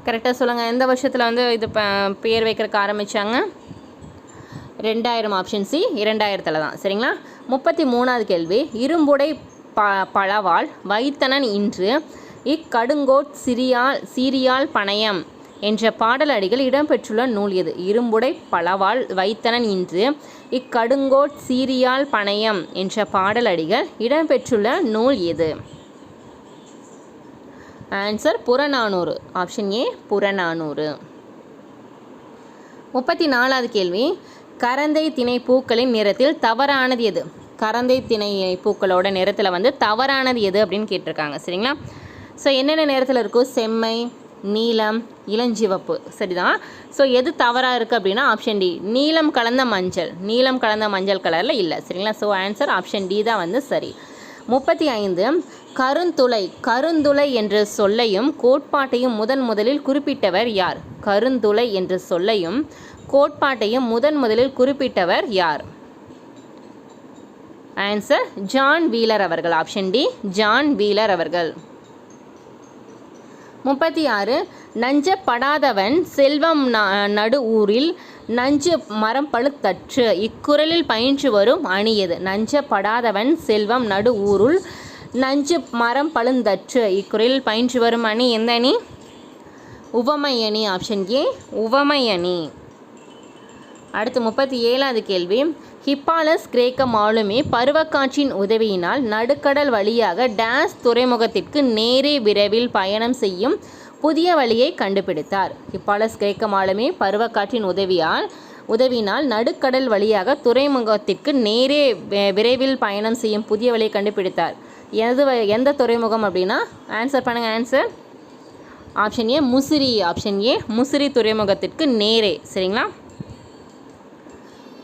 கரெக்டாக சொல்லுங்கள். எந்த வருஷத்தில் வந்து இது பெயர் வைக்கிறதுக்கு ஆரம்பித்தாங்க? 2000. ஆப்ஷன் சி, 2000 தான். சரிங்களா? 33வது கேள்வி, இரும்புடை பழவாள் வைத்தனன் இன்று இக்கடுங்கோட் சீரியால் பணயம் என்ற பாடல் அடிகள் இடம்பெற்றுள்ள நூல் எது? இரும்புடை பழவாள் வைத்தனன் இன்று இக்கடுங்கோட் சீரியால் பணயம் என்ற பாடல் அடிகள் இடம்பெற்றுள்ள நூல் எது? ஆன்சர் புறநானூறு. ஆப்ஷன் ஏ, புறநானூறு. 34வது கேள்வி, கரந்தை திணை பூக்களின் நிறத்தில் தவறானது எது? கரந்தை திணை பூக்களோட நிறத்தில் வந்து தவறானது எது அப்படின்னு கேட்டிருக்காங்க. சரிங்களா? ஸோ என்னென்ன நேரத்தில் இருக்கும்? செம்மை, நீலம், இளஞ்சிவப்பு. சரிதான். ஸோ எது தவறாக இருக்குது அப்படின்னா ஆப்ஷன் டி, நீலம் கலந்த மஞ்சள். நீலம் கலந்த மஞ்சள் கலரில் இல்லை. சரிங்களா? ஸோ ஆன்சர் ஆப்ஷன் டி தான் வந்து சரி. 35 கருந்துளை என்ற சொல்லையும் கோட்பாட்டையும் முதலில் குறிப்பிட்டவர் யார்? கருந்துளை என்ற சொல்லையும் கோட்பாட்டையும் முதலில் குறிப்பிட்டவர் யார்? ஆன்சர் ஜான் வீலர் அவர்கள். ஆப்ஷன் டி, ஜான் வீலர் அவர்கள். 36 நஞ்சப்படாதவன் செல்வம் நடு ஊரில் நஞ்சு மரம் பழுத்தற்று. இக்குறளில் பயின்று வரும் அணி எது? நஞ்சப்படாதவன் செல்வம் நடு ஊருள் நஞ்சு மரம் பழுந்தற்று. இக்குறளில் பயின்று வரும் அணி எந்த அணி? உவமை அணி. ஆப்ஷன் ஏ, உவமை அணி. அடுத்து 37வது கேள்வி. ஹிப்பாலஸ் கிரேக்க மாலுமி பருவக்காற்றின் உதவியினால் நடுக்கடல் வழியாக டேஸ் துறைமுகத்திற்கு நேரே விரைவில் பயணம் செய்யும் புதிய வழியை கண்டுபிடித்தார். ஹிப்பாலஸ் கிரேக்க மாலுமி பருவக்காற்றின் உதவியினால் நடுக்கடல் வழியாக துறைமுகத்திற்கு நேரே விரைவில் பயணம் செய்யும் புதிய வழியை கண்டுபிடித்தார். எந்த துறைமுகம் அப்படின்னா ஆன்சர் பண்ணுங்கள். Answer option A, Musiri. Option A, Musiri துறைமுகத்திற்கு நேரே. சரிங்களா?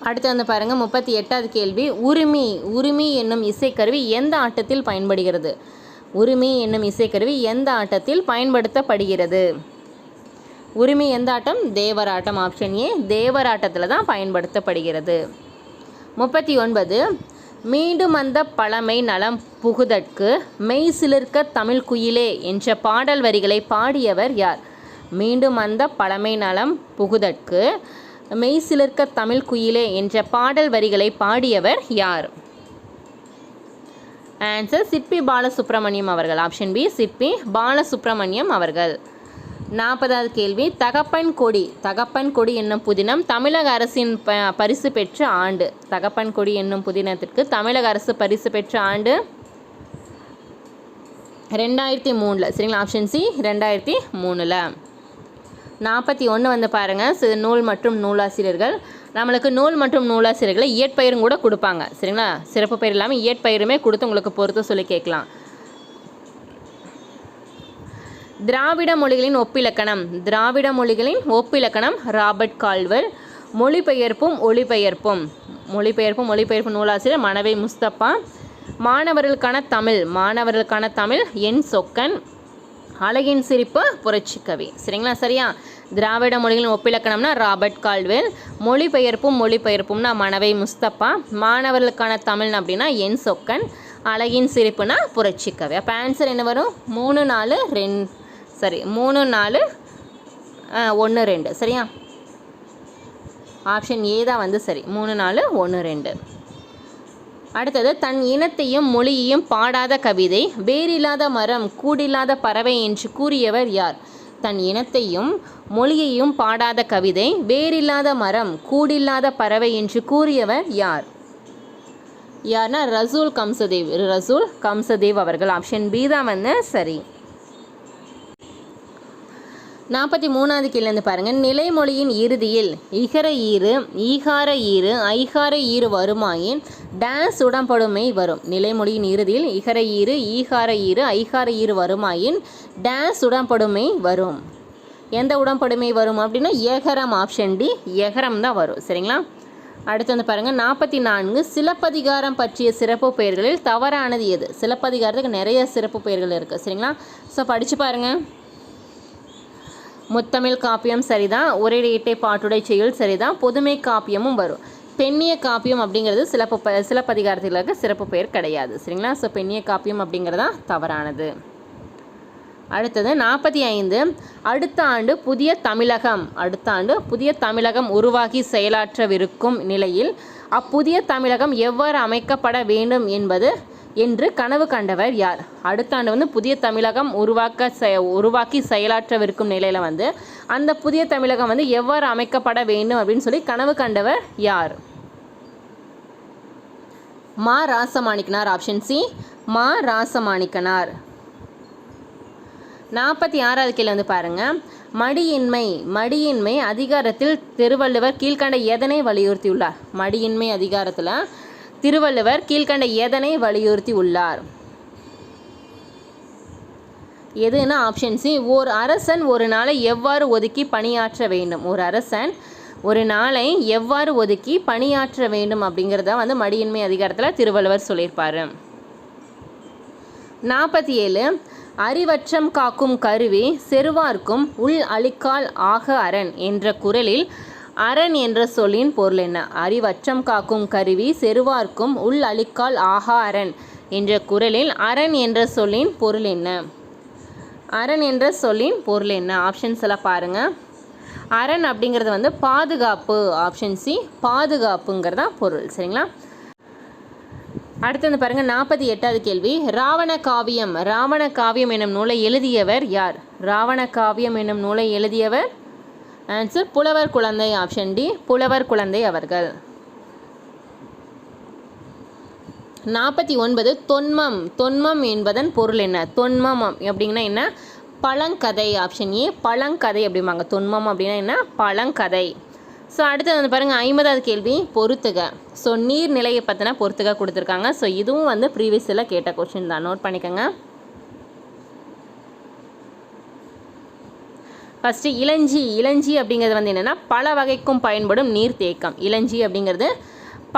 அடுத்து வந்து பாருங்கள் 38வது கேள்வி. உருமி என்னும் இசைக்கருவி எந்த ஆட்டத்தில் பயன்படுகிறது? உருமி என்னும் இசைக்கருவி எந்த ஆட்டத்தில் பயன்படுத்தப்படுகிறது? உருமி எந்த ஆட்டம்? தேவராட்டம். ஆப்ஷன் ஏ, தேவராட்டத்தில் தான் பயன்படுத்தப்படுகிறது. 39 மீண்டும் அந்த பழமை நலம் புகுதற்கு மெய் சிலிர்க்க தமிழ் குயிலே என்ற பாடல் வரிகளை பாடியவர் யார்? மீண்டும் அந்த பழமை நலம் புகுதற்கு மெய் சிலிர்க்க தமிழ் குயிலே என்ற பாடல் வரிகளை பாடியவர் யார்? ஆன்சர் சிற்பி பாலசுப்ரமணியம் அவர்கள். ஆப்ஷன் பி, சிற்பி பாலசுப்ரமணியம் அவர்கள். 40வது கேள்வி. தகப்பன் கொடி என்னும் புதினம் தமிழக அரசின் பரிசு பெற்ற ஆண்டு. தகப்பன் கொடி என்னும் புதினத்திற்கு தமிழக அரசு பரிசு பெற்ற ஆண்டு 2003. சரிங்களா? Option C, 2003. 41 வந்து பாருங்கள். நூல் மற்றும் நூலாசிரியர்கள். நம்மளுக்கு நூல் மற்றும் நூலாசிரியர்களை இயற்பெயரும் கூட கொடுப்பாங்க. சரிங்களா? சிறப்பு பெயர் இல்லாமல் இயற்பெயருமே கொடுத்து உங்களுக்கு பொறுத்து சொல்லி கேட்கலாம். திராவிட மொழிகளின் ஒப்பிலக்கணம் ராபர்ட் கால்வெல். மொழிபெயர்ப்பும் ஒளிபெயர்ப்பும் நூலாசிரியர் மணவை முஸ்தபா. மாணவர்களுக்கான தமிழ் என் சொக்கன். அழகின் சிரிப்பு புரட்சிக்கவி. சரிங்களா? சரியா? திராவிட மொழிகளின் ஒப்பிலக்கணம்னா ராபர்ட் கால்வெல். மொழிபெயர்ப்பும்னா மணவை முஸ்தபா. மாணவர்களுக்கான தமிழ் அப்படின்னா என் சொக்கன். அழகின் சிரிப்புனா புரட்சிக்கவி. அப்போ ஆன்சர் என்ன வரும்? 3 4 2. சரி, 3 4 1 2. சரியா? ஆப்ஷன் ஏ தான் வந்து சரி. 3 4 1 2. அடுத்தது தன் இனத்தையும் மொழியையும் பாடாத கவிதை வேரில்லாத மரம் கூடில்லாத பறவை என்று கூறியவர் யார்? தன் இனத்தையும் மொழியையும் பாடாத கவிதை வேரில்லாத மரம் கூடில்லாத பறவை என்று கூறியவர் யார்? யார்னா ரசூல் கம்சதேவ் அவர்கள். ஆப்ஷன் பி தான் வந்து சரி. 43வது கேள்வி பாருங்கள். நிலைமொழியின் இறுதியில் இகர ஈறு ஈகார ஈறு ஐகார ஈறு வருமாயின் டேஸ் உடம்படுமை வரும். நிலைமொழியின் இறுதியில் இகர ஈறு ஈகார ஈறு ஐகார ஈறு வருமாயின் டேஸ் உடம்படுமை வரும். எந்த உடம்படுமை வரும் அப்படின்னா எகரம். ஆப்ஷன் டி, எகரம் தான் வரும். சரிங்களா? அடுத்து வந்து பாருங்கள். 44 சிலப்பதிகாரம் பற்றிய சிறப்பு பெயர்களில் தவறானது எது? சிலப்பதிகாரத்துக்கு நிறைய சிறப்பு பெயர்கள் இருக்குது. சரிங்களா? ஸோ படித்து பாருங்கள். முத்தமிழ் காப்பியம் சரிதான். உரையை இட்டை பாட்டுடை செய்யுள் சரிதான். பொதுமை காப்பியமும் வரும். பெண்ணிய காப்பியம் அப்படிங்கிறது சிலப்பதிகாரத்தில் இருக்க சிறப்பு பெயர் கிடையாது. சரிங்களா? ஸோ பெண்ணிய காப்பியம் அப்படிங்கிறதா தவறானது. அடுத்தது 45 அடுத்த ஆண்டு புதிய தமிழகம் உருவாகி செயலாற்றவிருக்கும் நிலையில் அப்புதிய தமிழகம் எவ்வாறு அமைக்கப்பட வேண்டும் என்று கனவு கண்டவர் யார்? அடுத்த ஆண்டு வந்து புதிய தமிழகம் உருவாக்கி செயலாற்றவிருக்கும் நிலையில் வந்து அந்த புதிய தமிழகம் வந்து எவ்வாறு அமைக்கப்பட வேண்டும் அப்படின்னு சொல்லி கனவு கண்டவர் யார்? மா ராசமாணிக்கனார். ஆப்ஷன் சி, மா ராசமாணிக்கனார். 46வது கேள்வி வந்து பாருங்கள். மடியின்மை அதிகாரத்தில் திருவள்ளுவர் கீழ்கண்ட எதனை வலியுறுத்தியுள்ளார்? மடியின்மை அதிகாரத்தில் திருவள்ளுவர் கீழ்கண்ட எதனை வலியுறுத்தி உள்ளார்? எதுனா ஆப்ஷன் சி, ஓர் அரசன் ஒரு நாளை எவ்வாறு ஒதுக்கி பணியாற்ற வேண்டும். ஒரு அரசன் ஒரு நாளை எவ்வாறு ஒதுக்கி பணியாற்ற வேண்டும் அப்படிங்கிறத வந்து மடியின்மை அதிகாரத்தில் திருவள்ளுவர் சொல்லியிருப்பார். 47 அறிவற்றம் காக்கும் கருவி செருவார்க்கும் உள் அழிக்கால் ஆக அரண் என்ற குறளில் அரண் என்ற சொல்லின் பொருள் என்ன? அறிவற்றம் காக்கும் கருவி செருவார்க்கும் உள் அழிக்கால் ஆகா அரண் என்ற குறளில் அரண் என்ற சொல்லின் பொருள் என்ன? அரண் என்ற சொல்லின் பொருள் என்ன? ஆப்ஷன்ஸ் எல்லாம் பாருங்கள். அரண் அப்படிங்கிறது வந்து பாதுகாப்பு. ஆப்ஷன் சி பாதுகாப்புங்கிறதா பொருள். சரிங்களா? அடுத்து வந்து பாருங்கள் 48வது கேள்வி. ராவண காவியம். ராவண காவியம் என்னும் நூலை எழுதியவர் யார்? ராவண காவியம் என்னும் நூலை எழுதியவர் ஆன்சர் புலவர் குழந்தை. ஆப்ஷன் டி புலவர் குழந்தை அவர்கள். 49 தொன்மம். தொன்மம் என்பதன் பொருள் என்ன? தொன்மம் அப்படிங்கன்னா என்ன? பழங்கதை. ஆப்ஷன் ஏ பழங்கதை அப்படிம்பாங்க. தொன்மம் அப்படின்னா என்ன? பழங்கதை. ஸோ அடுத்தது வந்து பாருங்கள் 50வது கேள்வி பொறுத்துக. ஸோ நீர்நிலையை பற்றின பொறுத்துக கொடுத்துருக்காங்க. ஸோ இதுவும் வந்து ப்ரீவியஸில் கேட்ட கொஸ்டின் தான், நோட் பண்ணிக்கோங்க. ஃபஸ்ட்டு இளஞ்சி. இளஞ்சி அப்படிங்கிறது வந்து என்னென்னா பல வகைக்கும் பயன்படும் நீர்த்தேக்கம். இளஞ்சி அப்படிங்கிறது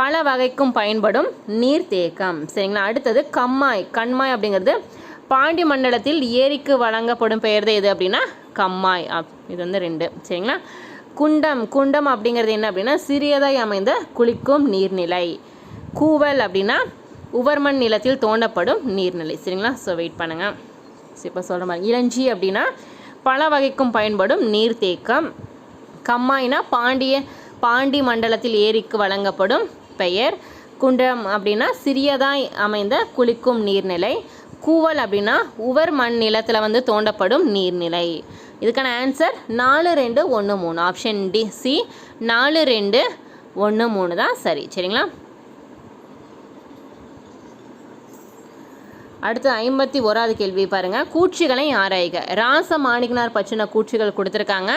பல வகைக்கும் பயன்படும் நீர்த்தேக்கம். சரிங்களா? அடுத்தது கம்மாய். கண்மாய் அப்படிங்கிறது பாண்டி மண்டலத்தில் ஏரிக்கு வழங்கப்படும் பெயர் எது அப்படின்னா கம்மாய். இது வந்து 2. சரிங்களா? குண்டம். குண்டம் அப்படிங்கிறது என்ன அப்படின்னா சிறியதாய் அமைந்த குளிக்கும் நீர்நிலை. கூவல் அப்படின்னா உவர்மண் நிலத்தில் தோண்டப்படும் நீர்நிலை. சரிங்களா? ஸோ வெயிட் பண்ணுங்கள். இப்போ சொல்கிற மாதிரி இளஞ்சி அப்படின்னா பல வகைக்கும் பயன்படும் நீர்த்தேக்கம். கம்மாய்னா பாண்டி மண்டலத்தில் ஏரிக்கு வழங்கப்படும் பெயர். குண்டம் அப்படின்னா சிறியதாய் அமைந்த குளிக்கும் நீர்நிலை. கூவல் அப்படின்னா உவர் மண் நிலத்தில் வந்து தோண்டப்படும் நீர்நிலை. இதுக்கான ஆன்சர் 4, 2, 1, 3. ஆப்ஷன் டி சி 4, 2, 1, 3 தான் சரி. சரிங்களா? அடுத்து 51வது கேள்வி பாருங்கள். கூற்றுகளை ஆராய்க. ராசமாணிக்கனார் பற்றின கூற்றுகள் கொடுத்துருக்காங்க.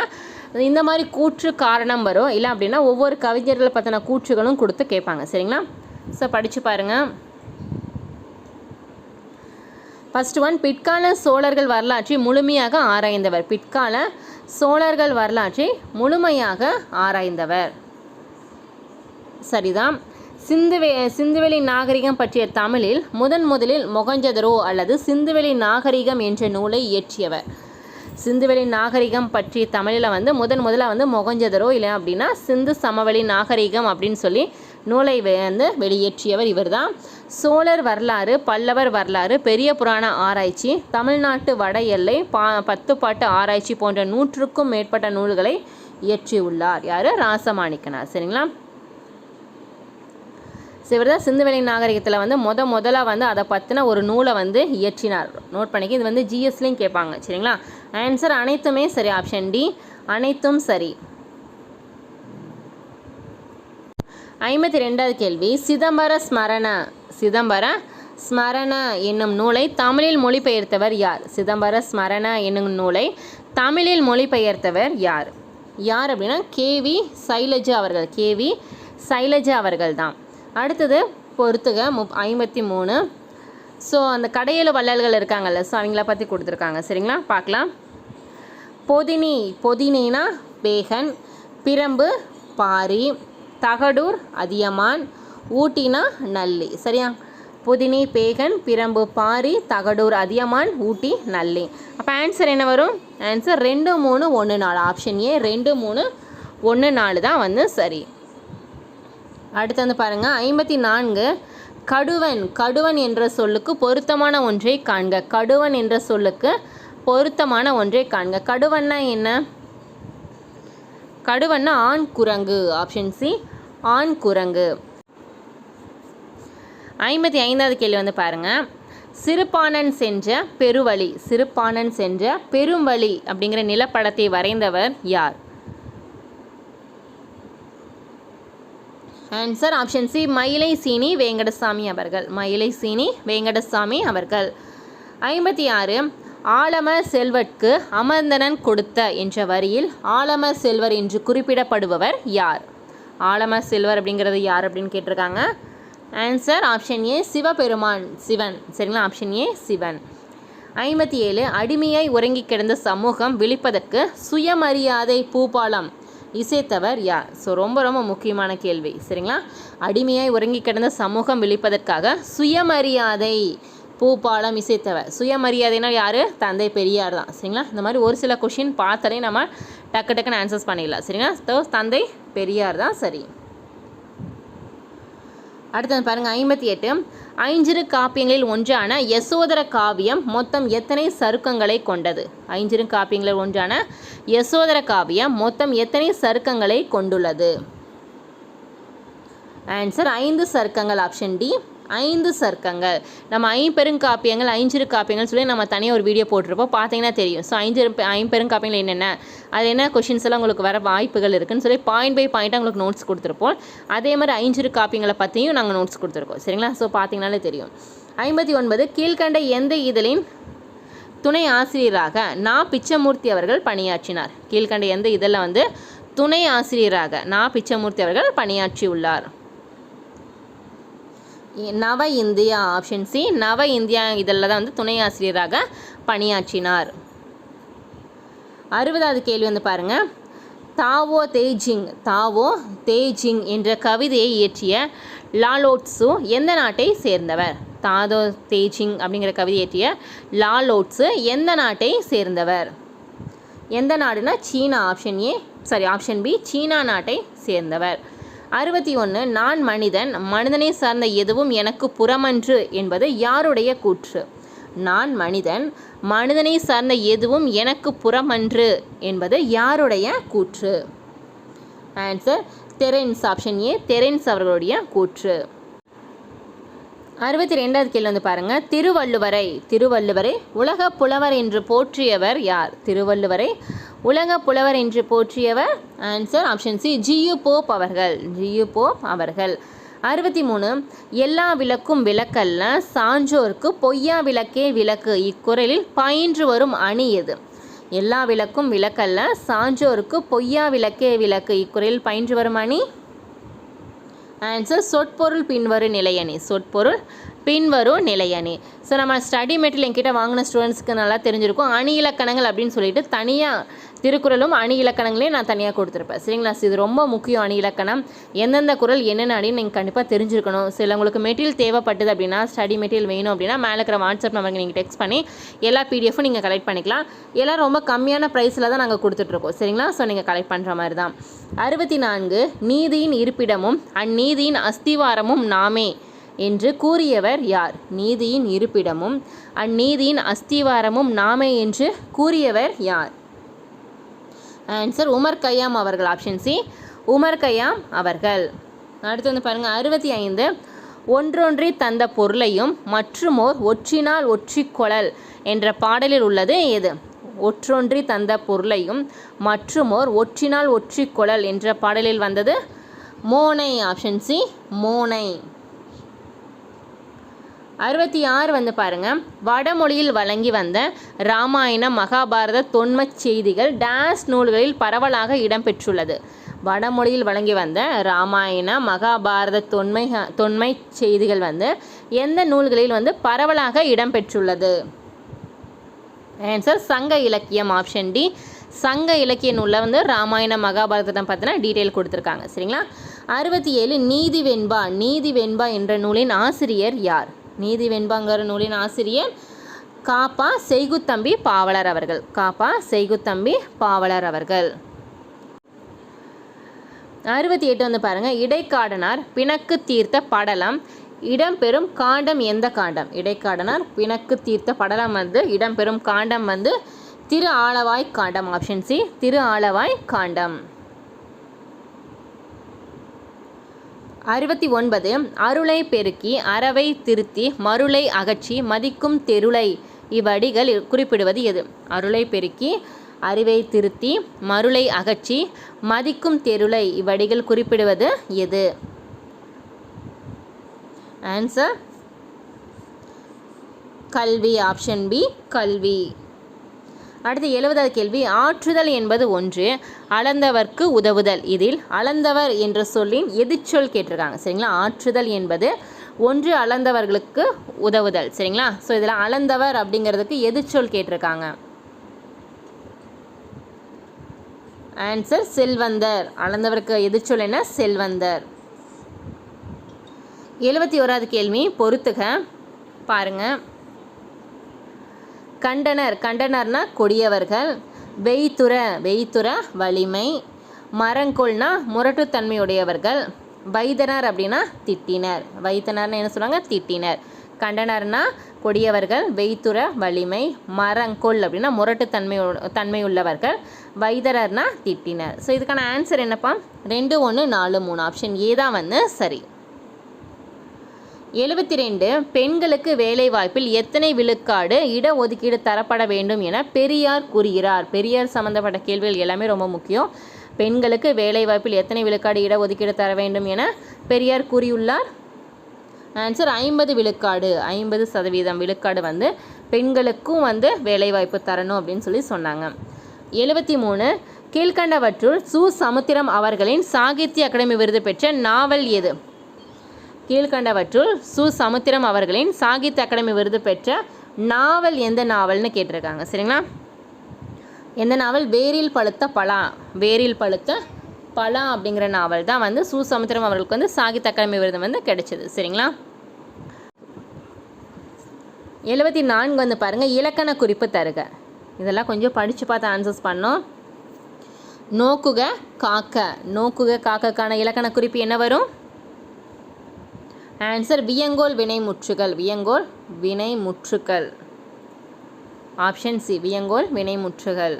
இந்த மாதிரி கூற்று காரணம் வரும், இல்லை அப்படின்னா ஒவ்வொரு கவிஞர்களை பற்றின கூற்றுகளும் கொடுத்து கேட்பாங்க. சரிங்களா? ஸோ படித்து பாருங்கள். ஃபர்ஸ்ட் ஒன் பிற்கால சோழர்கள் வரலாற்றை முழுமையாக ஆராய்ந்தவர். பிற்கால சோழர்கள் வரலாற்றை முழுமையாக ஆராய்ந்தவர் சரிதான். சிந்துவெளி நாகரிகம் பற்றிய தமிழில் முதலில் மொகஞ்சதரோ அல்லது சிந்துவெளி நாகரிகம் என்ற நூலை இயற்றியவர். சிந்துவெளி நாகரிகம் பற்றி தமிழில் வந்து முதல்ல வந்து மொகஞ்சதரோ இல்லை அப்படின்னா சிந்து சமவெளி நாகரிகம் அப்படின்னு சொல்லி நூலை வந்து வெளியேற்றியவர் இவர் தான். சோழர் வரலாறு, பல்லவர் வரலாறு, பெரிய புராண ஆராய்ச்சி, தமிழ்நாட்டு வட எல்லை, 10 பாட்டு ஆராய்ச்சி போன்ற 100க்கும் மேற்பட்ட நூல்களை இயற்றியுள்ளார். யார்? ராசமாணிக்கனார். சரிங்களா? இவர் தான் சிந்துவெளி நாகரிகத்தில் வந்து முதல்ல வந்து அதை பற்றின ஒரு நூலை வந்து இயற்றினார். நோட் பண்ணிக்க. இது வந்து ஜிஎஸ்லையும் கேட்பாங்க. சரிங்களா? ஆன்சர் அனைத்துமே சரி. ஆப்ஷன் டி அனைத்தும் சரி. 52வது கேள்வி. சிதம்பர ஸ்மரண என்னும் நூலை தமிழில் மொழிபெயர்த்தவர் யார்? சிதம்பர ஸ்மரண என்னும் நூலை தமிழில் மொழிபெயர்த்தவர் யார்? யார் அப்படின்னா கேவி சைலஜா அவர்கள். கேவி சைலஜா அவர்கள் தான். அடுத்தது பொறுத்துக 53. ஸோ அந்த கடையேழு வள்ளல்கள் இருக்காங்கல்ல, ஸோ அவங்கள பற்றி கொடுத்துருக்காங்க. சரிங்களா? பார்க்கலாம். பொதினினா பேகன், பிரம்பு பாரி, தகடூர் அதியமான், ஊட்டினா நல்லி. சரியா? பொதினி, பேகன், பிரம்பு பாரி, தகடூர் அதியமான், ஊட்டி நல்லி. அப்போ ஆன்சர் என்ன வரும்? ஆன்சர் 2, 3, 1, 4. ஆப்ஷன் ஏ 2, 3, 1, 4 தான் வந்து சரி. அடுத்து வந்து பாருங்கள் 54. கடுவன் என்ற சொல்லுக்கு பொருத்தமான ஒன்றை காண்க. கடுவன் என்ற சொல்லுக்கு பொருத்தமான ஒன்றை காண்க. கடுவன்னா என்ன? கடுவன்னா ஆண் குரங்கு. ஆப்ஷன் சி ஆண் குரங்கு. 55வது கேள்வி வந்து பாருங்கள். சிறுபாணன் சென்ற பெருவழி அப்படிங்கிற நிலப்படத்தை வரைந்தவர் யார்? ஆன்சர் ஆப்ஷன் சி மயிலை சீனி வேங்கடசாமி அவர்கள். மயிலை சீனி வேங்கடசாமி அவர்கள். 56. ஆலமர் செல்வர்க்கு அமர்ந்தனன் கொடுத்த என்ற வரியில் ஆலமர் செல்வர் என்று குறிப்பிடப்படுபவர் யார்? ஆலமர் செல்வர் அப்படிங்கிறது யார் அப்படின்னு கேட்டிருக்காங்க. Answer option A Sivaperuman, Sivan. சரிங்களா? Option A Sivan. 57. அடிமையாய் உறங்கி கிடந்த சமூகம் விழிப்பதற்கு சுயமரியாதை பூபாலம் இசைத்தவர் யார்? ஸோ ரொம்ப முக்கியமான கேள்வி. சரிங்களா? அடிமையாய் உறங்கி கிடந்த சமூகம் விழிப்பதற்காக சுயமரியாதை பூபாலம் இசைத்தவர். சுயமரியாதைனா யார்? தந்தை பெரியார் தான். சரிங்களா? இந்த மாதிரி ஒரு சில கொஷின் பார்த்தாலே நம்ம டக்கு டக்குன்னு ஆன்சர்ஸ் பண்ணிடலாம். சரிங்களா? ஸோ தந்தை பெரியார் தான் சரி. அடுத்தது பாருங்கள் 58. ஐஞ்சிறு காப்பியங்களில் ஒன்றான யசோதர காவியம் மொத்தம் எத்தனை சருக்கங்களை கொண்டது? ஐஞ்சிறு காப்பியங்களில் ஒன்றான யசோதர காவியம் மொத்தம் எத்தனை சருக்கங்களை கொண்டுள்ளது? ஆன்சர் 5 சருக்கங்கள். ஆப்ஷன் டி 5 சருக்கங்கள். நம்ம ஐம்பெருங்காப்பியங்கள் ஐஞ்சிறு காப்பியங்கள் சொல்லி நம்ம தனியாக ஒரு வீடியோ போட்டிருப்போம், பார்த்தீங்கன்னா தெரியும். ஸோ ஐம்பெருங்காப்பியங்கள் என்னென்ன, அது என்ன கொஷின்ஸ் எல்லாம் உங்களுக்கு வர வாய்ப்புகள் இருக்குன்னு சொல்லி பாயிண்ட் பை பாயிண்ட்டாக உங்களுக்கு நோட்ஸ் கொடுத்துருப்போம். அதே மாதிரி ஐஞ்சிறு காப்பியங்களை பற்றியும் நாங்கள் நோட்ஸ் கொடுத்துருக்கோம். சரிங்களா? ஸோ பார்த்தீங்கன்னாலே தெரியும். 59. கீழ்கண்ட எந்த இதழின் துணை ஆசிரியராக நா பிச்சமூர்த்தி அவர்கள் பணியாற்றினார்? கீழ்கண்ட எந்த இதழில் வந்து துணை ஆசிரியராக நா பிச்சமூர்த்தி அவர்கள் பணியாற்றியுள்ளார்? நவ இந்தியா. ஆப்ஷன் சி நவ இந்தியா இதழில் தான் வந்து துணை ஆசிரியராக பணியாற்றினார். 60வது கேள்வி வந்து பாருங்கள். தாவோ தேஜிங் என்ற கவிதையை இயற்றிய லாலோட்ஸு எந்த நாட்டை சேர்ந்தவர்? தாவோ தேஜிங் அப்படிங்கிற கவிதை இயற்றிய லாலோட்ஸு எந்த நாட்டை சேர்ந்தவர்? எந்த நாடுனா சீனா. ஆப்ஷன் பி சீனா நாட்டை சேர்ந்தவர். 61. நான் மனிதனை சார்ந்த எதுவும் எனக்கு புறமன்று என்பது யாருடைய கூற்று? நான் மனிதனை சார்ந்த எதுவும் எனக்கு புறமன்று என்பது யாருடைய கூற்று? ஆன்சர் தெரன்ஸ். ஆப்ஷன் ஏ தெரன்ஸ் அவர்களுடைய கூற்று. 62வது கேள்வி வந்து பாருங்கள். திருவள்ளுவரை உலக புலவர் என்று போற்றியவர் யார்? திருவள்ளுவரை உலக புலவர் என்று போற்றியவர்? Answer option C G U அவர்கள். 63. எல்லா விளக்கும் விளக்கல்ல சான்றோர்க்கு பொய்யா விளக்கே விளக்கு இக்குறளில் பயின்று வரும் அணி எது? எல்லா விளக்கும் விளக்கல்ல சான்றோர்க்கு பொய்யா விளக்கே விளக்கு இக்குறளில் பயின்று வரும் அணி? ஆன்சர் சொற்பொருள் பின்வரும் நிலையணி. ஸோ நம்ம ஸ்டடி மெட்டீரியல் என்கிட்ட வாங்கின ஸ்டூடெண்ட்ஸ்க்கு நல்லா தெரிஞ்சிருக்கும். அணி இலக்கணங்கள் அப்படின்னு சொல்லிட்டு தனியாக திருக்குறளும் அணி இலக்கணங்களையும் நான் தனியாக கொடுத்துருப்பேன். சரிங்களா? இது ரொம்ப முக்கியம். அணி இலக்கணம் எந்தெந்த குறள் என்னென்ன அணின்னு நீங்கள் கண்டிப்பாக தெரிஞ்சிருக்கணும். சில உங்களுக்கு மெட்டீரியல் தேவைப்பட்டது அப்படின்னா, ஸ்டடி மெட்டீரியல் வேணும் அப்படின்னா மேலே இருக்கிற வாட்ஸ்அப் நம்பருக்கு நீங்கள் டெக்ஸ்ட் பண்ணி எல்லா பிடிஎஃப்பும் நீங்கள் கலெக்ட் பண்ணிக்கலாம். எல்லாம் ரொம்ப கம்மியான ப்ரைஸில் தான் நாங்கள் கொடுத்துட்ருக்கோம். சரிங்களா? ஸோ நீங்கள் கலெக்ட் பண்ணுற மாதிரி தான். 64. நீதியின் இருப்பிடமும் அந்நீதியின் அஸ்திவாரமும் நாமே என்று கூறியவர் யார்? நீதியின் இருப்பிடமும் அந்நீதியின் அஸ்திவாரமும் நாமே என்று கூறியவர் யார்? ஆன்சர் உமர் கய்யாம் அவர்கள். ஆப்ஷன் சி உமர் கய்யாம் அவர்கள். அடுத்து வந்து பாருங்கள் 65. ஒன்றொன்றி தந்த பொருளையும் மற்றுமோர் ஒற்றினால் ஒற்றிக்கொளல் என்ற பாடலில் உள்ளது எது? ஒற்றொன்றி தந்த பொருளையும் மற்றுமோர் ஒற்றினால் ஒற்றிக்கொளல் என்ற பாடலில் வந்தது மோனை. ஆப்ஷன் சி மோனை. 66 வந்து பாருங்கள். வடமொழியில் வழங்கி வந்த இராமாயணம் மகாபாரத தொன்மச் செய்திகள் டேஸ் நூல்களில் பரவலாக இடம்பெற்றுள்ளது? வடமொழியில் வழங்கி வந்த இராமாயண மகாபாரத தொன்மை செய்திகள் வந்து எந்த நூல்களில் வந்து பரவலாக இடம்பெற்றுள்ளது? ஆன்சர் சங்க இலக்கியம். ஆப்ஷன் டி சங்க இலக்கிய நூலில் வந்து ராமாயண மகாபாரதத்தை பார்த்தீங்கன்னா டீட்டெயில் கொடுத்துருக்காங்க. சரிங்களா? 67. நீதிவெண்பா என்ற நூலின் ஆசிரியர் யார்? நீதிவெண்பாங்கிற நூலின் ஆசிரியர் காப்பா செய்குத்தம்பி பாவலர் அவர்கள். 68 வந்து பாருங்கள். இடைக்காடனார் பிணக்கு தீர்த்த படலம் இடம்பெறும் காண்டம் எந்த காண்டம்? இடைக்காடனார் பிணக்கு தீர்த்த படலம் வந்து இடம்பெறும் காண்டம் வந்து திரு ஆலவாய் காண்டம். ஆப்ஷன் சி திரு ஆலவாய் காண்டம். 69. அருளை பெருக்கி அறவை திருத்தி மருளை அகற்றி மதிக்கும் தெருளை இவ்வடிகள் குறிப்பிடுவது எது? அருளை பெருக்கி அறிவை திருத்தி மருளை அகற்றி மதிக்கும் தெருளை இவ்வடிகள் குறிப்பிடுவது எது? ஆன்சர் கல்வி. ஆப்ஷன் பி கல்வி. அடுத்து 70வது கேள்வி. ஆற்றுதல் என்பது ஒன்று, அளந்தவர்க்கு உதவுதல். இதில் அளந்தவர் என்ற சொல்லின் எதிர்ச்சொல் கேட்டிருக்காங்க. சரிங்களா? ஆற்றுதல் என்பது ஒன்று, அளந்தவர்களுக்கு உதவுதல். சரிங்களா? ஸோ இதில் அளந்தவர் அப்படிங்கிறதுக்கு எதிர்ச்சொல் கேட்டிருக்காங்க. ஆன்சர் செல்வந்தர். அளந்தவருக்கு எதிர்ச்சொல் என்ன? செல்வந்தர். 71வது கேள்வி பொறுத்துக பாருங்கள். கண்டனர், கண்டனர்னா கொடியவர்கள். வெய்துற வலிமை. மரங்கொள்னா முரட்டுத்தன்மையுடையவர்கள். வைத்தனர் அப்படின்னா திட்டினர். வைத்தனர்னு என்ன சொல்லுவாங்க? திட்டினர். கண்டனர்னா கொடியவர்கள், வெய்துற வலிமை, மரங்கொள் அப்படின்னா தன்மை உள்ளவர்கள், வைத்தரர்னா திட்டினர். ஸோ இதுக்கான ஆன்சர் என்னப்பா? 2, 1, 4, 3 ஆப்ஷன் ஏ தான் வந்து சரி. 72 பெண்களுக்கு வேலைவாய்ப்பில் எத்தனை விழுக்காடு இடஒதுக்கீடு தரப்பட வேண்டும் என பெரியார் கூறுகிறார். பெரியார் சம்பந்தப்பட்ட கேள்விகள் எல்லாமே ரொம்ப முக்கியம். பெண்களுக்கு வேலைவாய்ப்பில் எத்தனை விழுக்காடு இடஒதுக்கீடு தர வேண்டும் என பெரியார் கூறியுள்ளார். ஆன்சர் 50 விழுக்காடு, 50% விழுக்காடு வந்து பெண்களுக்கும் வந்து வேலைவாய்ப்பு தரணும் அப்படின்னு சொல்லி சொன்னாங்க. 73 கீழ்கண்டவற்றுள் சு. சமுத்திரம் அவர்களின் சாகித்ய அகாடமி விருது பெற்ற நாவல் எது? கீழ்கண்டவற்றுள் சு. சமுத்திரம் அவர்களின் சாகித்ய அகாடமி விருது பெற்ற நாவல் எந்த நாவல்னு கேட்டிருக்காங்க. சரிங்களா? எந்த நாவல்? வேரில் பழுத்த பலா. வேரில் பழுத்த பலா அப்படிங்கிற நாவல் தான் வந்து சு. சமுத்திரம் அவர்களுக்கு வந்து சாகித்ய அகாடமி விருது வந்து கிடைச்சது. சரிங்களா? 74 வந்து பாருங்கள், இலக்கண குறிப்பு தருக. இதெல்லாம் கொஞ்சம் படித்து பார்த்து ஆன்சர்ஸ் பண்ணோம். நோக்குக காக்க. நோக்குக காக்கக்கான இலக்கண குறிப்பு என்ன வரும்? ஆன்சர் வியங்கோல் வினைமுற்றுகள். வியங்கோல் வினைமுற்றுகள். ஆப்ஷன் சி, வியங்கோல் வினைமுற்றுகள்.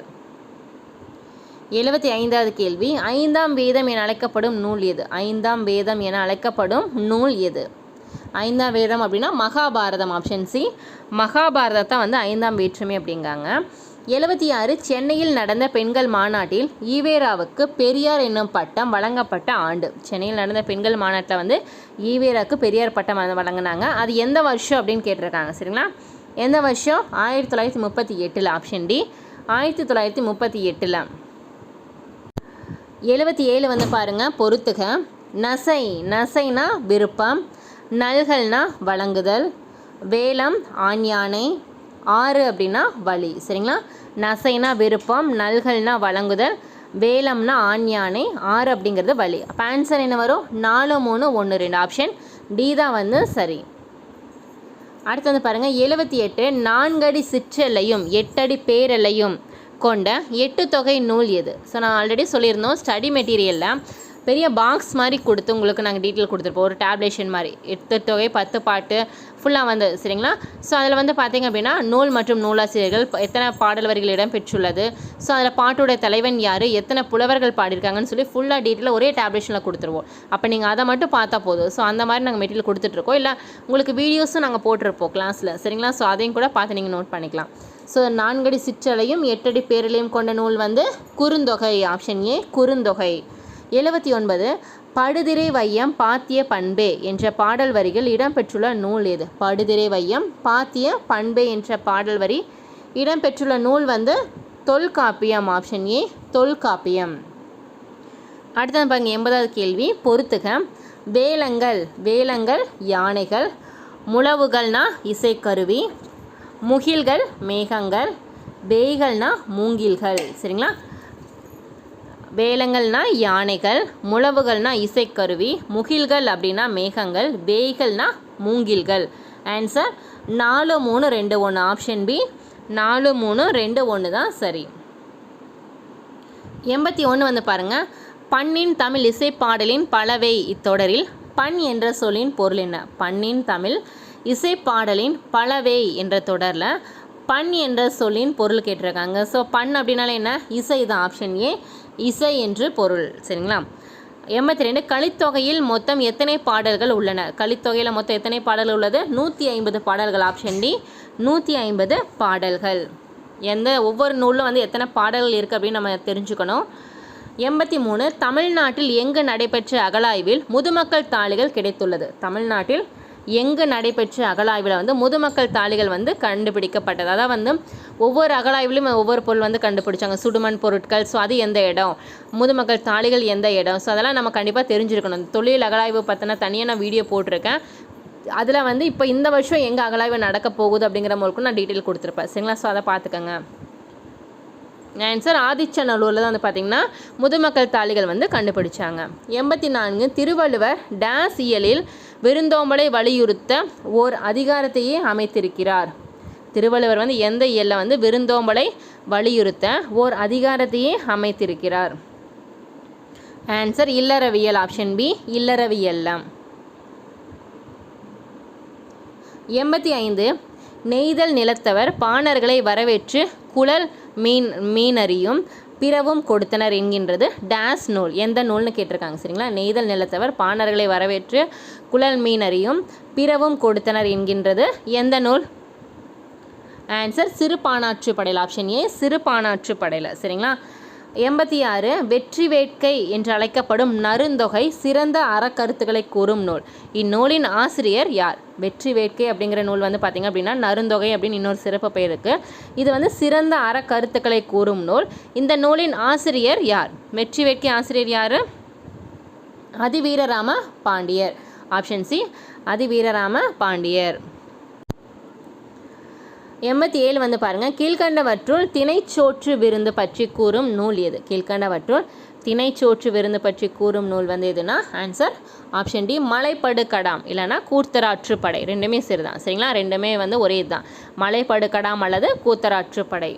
75வது கேள்வி, 5ஆம் வேதம் என அழைக்கப்படும் நூல் எது? 5ஆம் வேதம் என அழைக்கப்படும் நூல் எது? 5ஆம் வேதம் அப்படின்னா மகாபாரதம். ஆப்ஷன் சி, மகாபாரதத்தை வந்து 5ஆம் வேற்றுமை அப்படிங்காங்க. 76 சென்னையில் நடந்த பெண்கள் மாநாட்டில் ஈவேராவுக்கு பெரியார் என்னும் பட்டம் வழங்கப்பட்ட ஆண்டு. சென்னையில் நடந்த பெண்கள் மாநாட்டில் வந்து ஈவேராவுக்கு பெரியார் பட்டம் வழங்கினாங்க. அது எந்த வருஷம் அப்படின்னு கேட்டிருக்காங்க. சரிங்களா? எந்த வருஷம்? 1938. Option D, 1938. 77 வந்து பாருங்கள், பொறுத்துக. நசை. நசைனா விருப்பம். நல்கல்னா வழங்குதல். வேலம் ஆண் யானை. 6 அப்படின்னா வழி. சரிங்களா? நசைனா விருப்பம், நல்கல்னா வழங்குதல், வேலம்னா ஆண் யானை, 6 அப்படிங்கிறது வழி. அப்போ ஆன்சர் என்ன வரும்? 4, 3, 1, 2. ஆப்ஷன் டி தான் வந்து சரி. அடுத்து வந்து பாருங்கள், 78 4 அடி சிற்றெல்லையும் 8 அடி பேரெல்லையும் கொண்ட 8 தொகை நூல் எது? ஸோ நான் ஆல்ரெடி சொல்லியிருந்தோம், ஸ்டடி மெட்டீரியலில் பெரிய பாக்ஸ் மாதிரி கொடுத்து உங்களுக்கு நாங்கள் டீட்டெயில் கொடுத்துருப்போம். ஒரு டேப்லேஷன் மாதிரி 8 தொகை 10 பாட்டு ஃபுல்லாக வந்து. சரிங்களா? ஸோ அதில் வந்து பார்த்திங்க அப்படின்னா நூல் மற்றும் நூலாசிரியர்கள் எத்தனை பாடல் வரிகள் இடம் பெற்றுள்ளது, ஸோ அதில் பாட்டுடைய தலைவன் யார், எத்தனை புலவர்கள் பாடியிருக்காங்கன்னு சொல்லி ஃபுல்லாக டீட்டெயிலாக ஒரே டேப்லேஷனில் கொடுத்துருவோம். அப்போ நீங்கள் அதை மட்டும் பார்த்தா போதும். ஸோ அந்த மாதிரி நாங்கள் மெட்டீரியல் கொடுத்துட்ருக்கோம். இல்லை உங்களுக்கு வீடியோஸும் நாங்கள் போட்டிருப்போம் கிளாஸில். சரிங்களா? ஸோ அதையும் கூட பார்த்து நீங்கள் நோட் பண்ணிக்கலாம். ஸோ 4 அடி சிற்றலையும் 8 அடி பேரலையும் கொண்ட நூல் வந்து குறுந்தொகை. ஆப்ஷன் ஏ, குறுந்தொகை. 79 படுதிரை வையம் பாத்திய பண்பே என்ற பாடல் வரிகள் இடம்பெற்றுள்ள நூல் எது? படுதிரை வையம் பாத்திய பண்பே என்ற பாடல் வரி இடம்பெற்றுள்ள நூல் வந்து தொல்காப்பியம். Option A, Tolkappiyam. அடுத்தது பாருங்க, 80வது கேள்வி, பொறுத்துக. வேலங்கள். வேலங்கள் யானைகள். முழவுகள்னா இசைக்கருவி. முகில்கள் மேகங்கள். பேய்கள்னா மூங்கில்கள். சரிங்களா? வேலங்கள்னா யானைகள், முழவுகள்னா இசைக்கருவி, முகில்கள் அப்படின்னா மேகங்கள், பேய்கள்னா மூங்கில்கள். ஆன்சர் 4, 3, 2, 1. ஆப்ஷன் பி, 4, 3, 2, 1 தான் சரி. 81 வந்து பாருங்கள், பண்ணின் தமிழ் இசைப்பாடலின் பலவை இத்தொடரில் பண் என்ற சொல்லின் பொருள் என்ன? பண்ணின் தமிழ் இசைப்பாடலின் பலவை என்ற தொடரில் பண் என்ற சொல்லின் பொருள் கேட்டிருக்காங்க. ஸோ பண் அப்படின்னாலே என்ன? இசை தான். ஆப்ஷன் ஏ, இசை என்று பொருள். சரிங்களா? 82 கலித்தொகையில் மொத்தம் எத்தனை பாடல்கள் உள்ளன? கலித்தொகையில் மொத்தம் எத்தனை பாடல்கள் உள்ளது? 150 பாடல்கள். ஆப்ஷன் டி, 150 பாடல்கள். ஒவ்வொரு நூலில் வந்து எத்தனை பாடல்கள் இருக்குது அப்படின்னு நம்ம தெரிஞ்சுக்கணும். 83 தமிழ்நாட்டில் எங்கு நடைபெற்ற அகழாய்வில் முதுமக்கள் தாளிகள் கிடைத்துள்ளது? தமிழ்நாட்டில் எங்கு நடைபெற்ற அகழாய்வில் வந்து முதுமக்கள் தாளிகள் வந்து கண்டுபிடிக்கப்பட்டது? அதாவது வந்து ஒவ்வொரு அகழாய்விலும் ஒவ்வொரு பொருள் வந்து கண்டுபிடிச்சாங்க. சுடுமண் பொருட்கள். ஸோ அது எந்த இடம்? முதுமக்கள் தாளிகள் எந்த இடம்? ஸோ அதெல்லாம் நம்ம கண்டிப்பாக தெரிஞ்சிருக்கணும். தொழில் அகழாய்வு பற்றின தனியாக நான் வீடியோ போட்டிருக்கேன். அதில் வந்து இப்போ இந்த வருஷம் எங்கே அகழாய்வு நடக்க போகுது அப்படிங்கிற மூலக்கும் நான் டீட்டெயில் கொடுத்துருப்பேன். சரிங்களா? ஸோ அதை பார்த்துக்கோங்க. ஆன்சர் ஆதிச்சநல்லூரில் தான் வந்து பார்த்திங்கன்னா முதுமக்கள் தாளிகள் வந்து கண்டுபிடிச்சாங்க. 84 திருவள்ளுவர் டேஸ் இயலில் விருந்தோம்பலை வலியுறுத்த ஓர் அதிகாரத்தையே அமைத்திருக்கிறார். திருவள்ளுவர் வந்து எந்த இயலில் வந்து விருந்தோம்பலை வலியுறுத்த ஓர் அதிகாரத்தையே அமைத்திருக்கிறார்? ஆன்சர் இல்லறவியல். ஆப்ஷன் பி இல்லறவியல்லாம். 85 நெய்தல் நிலத்தவர் பாணர்களை வரவேற்று குழல் மீனறியும் பிறவும் கொடுத்தனர் என்கின்றது டேஸ் நூல். எந்த நூல்னு கேட்டிருக்காங்க சரிங்களா. நெய்தல் நிலத்தவர் பாணர்களை வரவேற்று குழல் மீனறியும் பிறவும் கொடுத்தனர் என்கின்றது எந்த நூல்? ஆன்சர் சிறுபானாற்றுப்படையில். ஆப்ஷன் ஏ சிறுபானாற்றுப்படையில் சரிங்களா. 86 வெற்றி வேட்கை என்று அழைக்கப்படும் நருந்தொகை சிறந்த அறக்கருத்துக்களை கூறும் நூல். இந்நூலின் ஆசிரியர் யார்? வெற்றி வேட்கை அப்படிங்கிற நூல் வந்து பார்த்திங்க அப்படின்னா நருந்தொகை அப்படின்னு இன்னொரு சிறப்பு பெயர் இருக்குது. இது வந்து சிறந்த அறக்கருத்துக்களை கூறும் நூல். இந்த நூலின் ஆசிரியர் யார்? வெற்றி வேட்கை ஆசிரியர் யார்? அதிவீரராம பாண்டியர். ஆப்ஷன் சி அதிவீரராம பாண்டியர். 87 வந்து பாருங்கள், கீழ்கண்டவற்றுள் திணைச்சோற்று விருந்து பற்றி கூறும் நூல் எது? கீழ்கண்டவற்றுள் திணைச்சோற்று விருந்து பற்றி கூறும் நூல் வந்து எதுனா ஆன்சர் ஆப்ஷன் டி மலைப்படுகடாம் இல்லைனா கூத்தராற்றுப்படை. ரெண்டுமே சரிதான் சரிங்களா. ரெண்டுமே வந்து ஒரே இதுதான், மலைப்படுகடாம் அல்லது கூத்தராற்றுப்படை.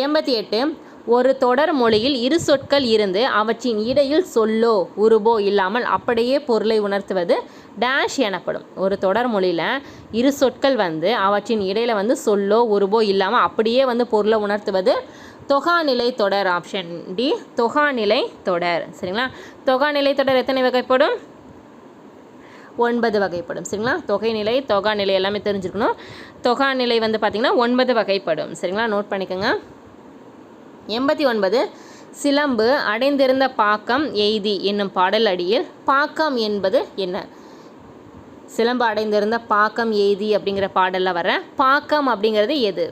88 ஒரு தொடர் மொழியில் இரு சொற்கள் இருந்து அவற்றின் இடையில் சொல்லோ உருபோ இல்லாமல் அப்படியே பொருளை உணர்த்துவது டேஷ் எனப்படும். ஒரு தொடர் மொழியில் இரு சொற்கள் வந்து அவற்றின் இடையில் வந்து சொல்லோ உருபோ இல்லாமல் அப்படியே வந்து பொருளை உணர்த்துவது தொகாநிலை தொடர். ஆப்ஷன் டி தொகாநிலை தொடர் சரிங்களா. தொகாநிலை தொடர் எத்தனை வகைப்படும்? 9 வகைப்படும் சரிங்களா. தொகைநிலை தொகாநிலை எல்லாமே தெரிஞ்சுக்கணும். தொகாநிலை வந்து பார்த்திங்கன்னா 9 வகைப்படும் சரிங்களா. நோட் பண்ணிக்கோங்க. 89 சிலம்பு அடைந்திருந்த பாக்கம் எய்தி என்னும் பாடல் அடியில் பாக்கம் என்பது என்ன? சிலம்பு அடைந்திருந்த பாக்கம் எய்தி அப்படிங்கிற பாடலில் வர பாக்கம் அப்படிங்கிறது எது?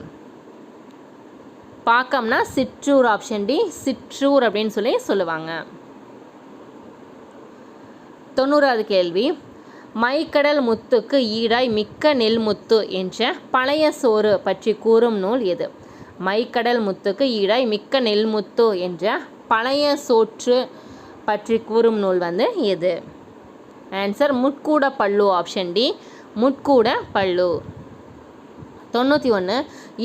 பாக்கம்னா சிற்றூர். ஆப்ஷன் டி சிற்றூர் அப்படின்னு சொல்லி சொல்லுவாங்க. 90வது கேள்வி, மைக்கடல் முத்துக்கு ஈடாய் மிக்க நெல் முத்து என்ற பழைய சோறு பற்றி கூறும் நூல் எது? மைக்கடல் முத்துக்கு ஈடாய் மிக்க நெல் முத்து என்ற பழைய சோற்று பற்றி கூறும் நூல் வந்து எது? ஆன்சர் முட்கூட பல்லு. ஆப்ஷன் டி முட்கூட பல்லு. 91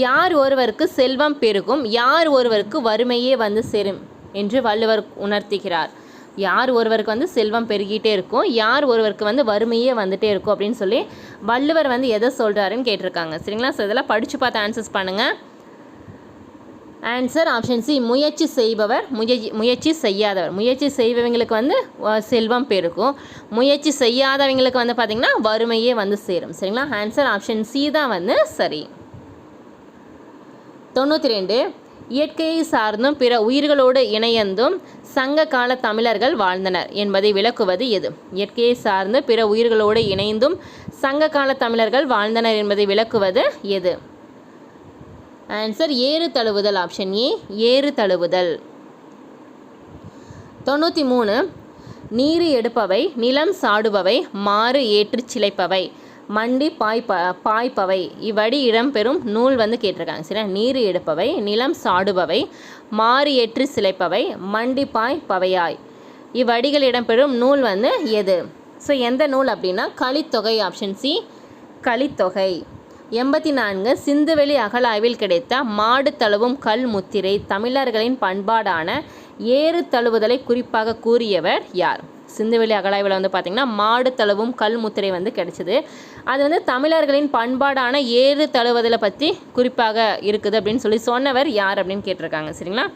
யார் ஒருவருக்கு செல்வம் பெருகும் யார் ஒருவருக்கு வறுமையே வந்து சேரும் என்று வள்ளுவர் உணர்த்துகிறார்? யார் ஒருவருக்கு வந்து செல்வம் பெருகிட்டே இருக்கும் யார் ஒருவருக்கு வந்து வறுமையே வந்துட்டே இருக்கும் அப்படின்னு சொல்லி வள்ளுவர் வந்து எதை சொல்கிறாருன்னு கேட்டிருக்காங்க சரிங்களா. ஸோ இதெல்லாம் படித்து பார்த்து ஆன்சர்ஸ் பண்ணுங்கள். ஆன்சர் ஆப்ஷன் சி முயற்சி செய்பவர் முயற்சி செய்யாதவர். முயற்சி செய்பவங்களுக்கு வந்து செல்வம் பெருகும், முயற்சி செய்யாதவங்களுக்கு வந்து பார்த்திங்கன்னா வறுமையே வந்து சேரும் சரிங்களா. ஆன்சர் ஆப்ஷன் சி தான் வந்து சரி. 92 இயற்கையை சார்ந்தும் பிற உயிர்களோடு இணையந்தும் சங்க கால தமிழர்கள் வாழ்ந்தனர் என்பதை விளக்குவது எது? இயற்கையை சார்ந்து பிற உயிர்களோடு இணைந்தும் சங்க கால தமிழர்கள் வாழ்ந்தனர் என்பதை விளக்குவது எது? ஆன்சர் ஏறு தழுவுதல். ஆப்ஷன் ஏ ஏறு தழுவுதல். 93 நீரு எடுப்பவை நிலம் சாடுபவை மாறு ஏற்று சிலைப்பவை மண்டி பாய்ப்பவை இவ்வடி இடம்பெறும் நூல் வந்து கேட்டிருக்காங்க சரியா. நீரு எடுப்பவை நிலம் சாடுபவை மாறு ஏற்று சிலைப்பவை மண்டி பாய்ப்பவையாய் இவ்வடிகள் இடம்பெறும் நூல் வந்து எது? ஸோ எந்த நூல் அப்படின்னா கலித்தொகை. Option C Kalithogai. 84 சிந்துவெளி அகழாய்வில் கிடைத்த மாடு தழுவும் கல் முத்திரை தமிழர்களின் பண்பாடான ஏறு தழுவுதலை குறிப்பாக கூறியவர் யார்? சிந்துவெளி அகழாய்வில் வந்து பார்த்திங்கன்னா மாடு தழுவும் கல் முத்திரை வந்து கிடைச்சிது. அது வந்து தமிழர்களின் பண்பாடான ஏறு தழுவுதலை பற்றி குறிப்பாக இருக்குது அப்படின்னு சொல்லி சொன்னவர் யார் அப்படின்னு கேட்டிருக்காங்க சரிங்களா.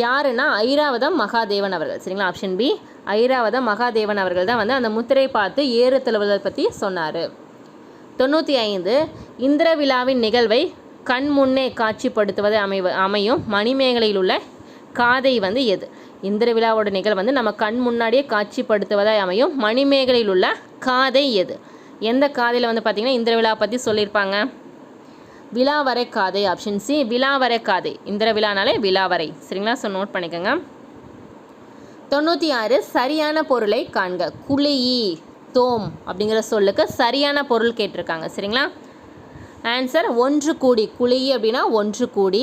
யாருன்னா ஐராவதம் மகாதேவன் அவர்கள் சரிங்களா. ஆப்ஷன் பி ஐராவதம் மகாதேவன் அவர்கள் தான் வந்து அந்த முத்திரை பார்த்து ஏறு தழுவுதலை பற்றி சொன்னார். 95 இந்திர விழாவின் நிகழ்வை கண் முன்னே காட்சிப்படுத்துவது அமையும் மணிமேகலையில் உள்ள காதை வந்து எது? இந்திர விழாவோட நிகழ்வு வந்து நம்ம கண் முன்னாடியே காட்சிப்படுத்துவதாய் அமையும் மணிமேகலையில் உள்ள காதை எது? எந்த காதையில் வந்து பார்த்திங்கன்னா இந்திர விழா பற்றி சொல்லியிருப்பாங்க? விழாவரை காதை. ஆப்ஷன் சி விழாவரை காதை. இந்திர விழானாலே விழாவரை சரிங்களா. ஸோ நோட் பண்ணிக்கோங்க. 96 சரியான பொருளை காண்க. குளியி தோம் அப்படிங்கிற சொல்லுக்கு சரியான பொருள் கேட்டிருக்காங்க சரிங்களா. ஆன்சர் ஒன்று கூடி. குழி அப்படின்னா ஒன்று கூடி,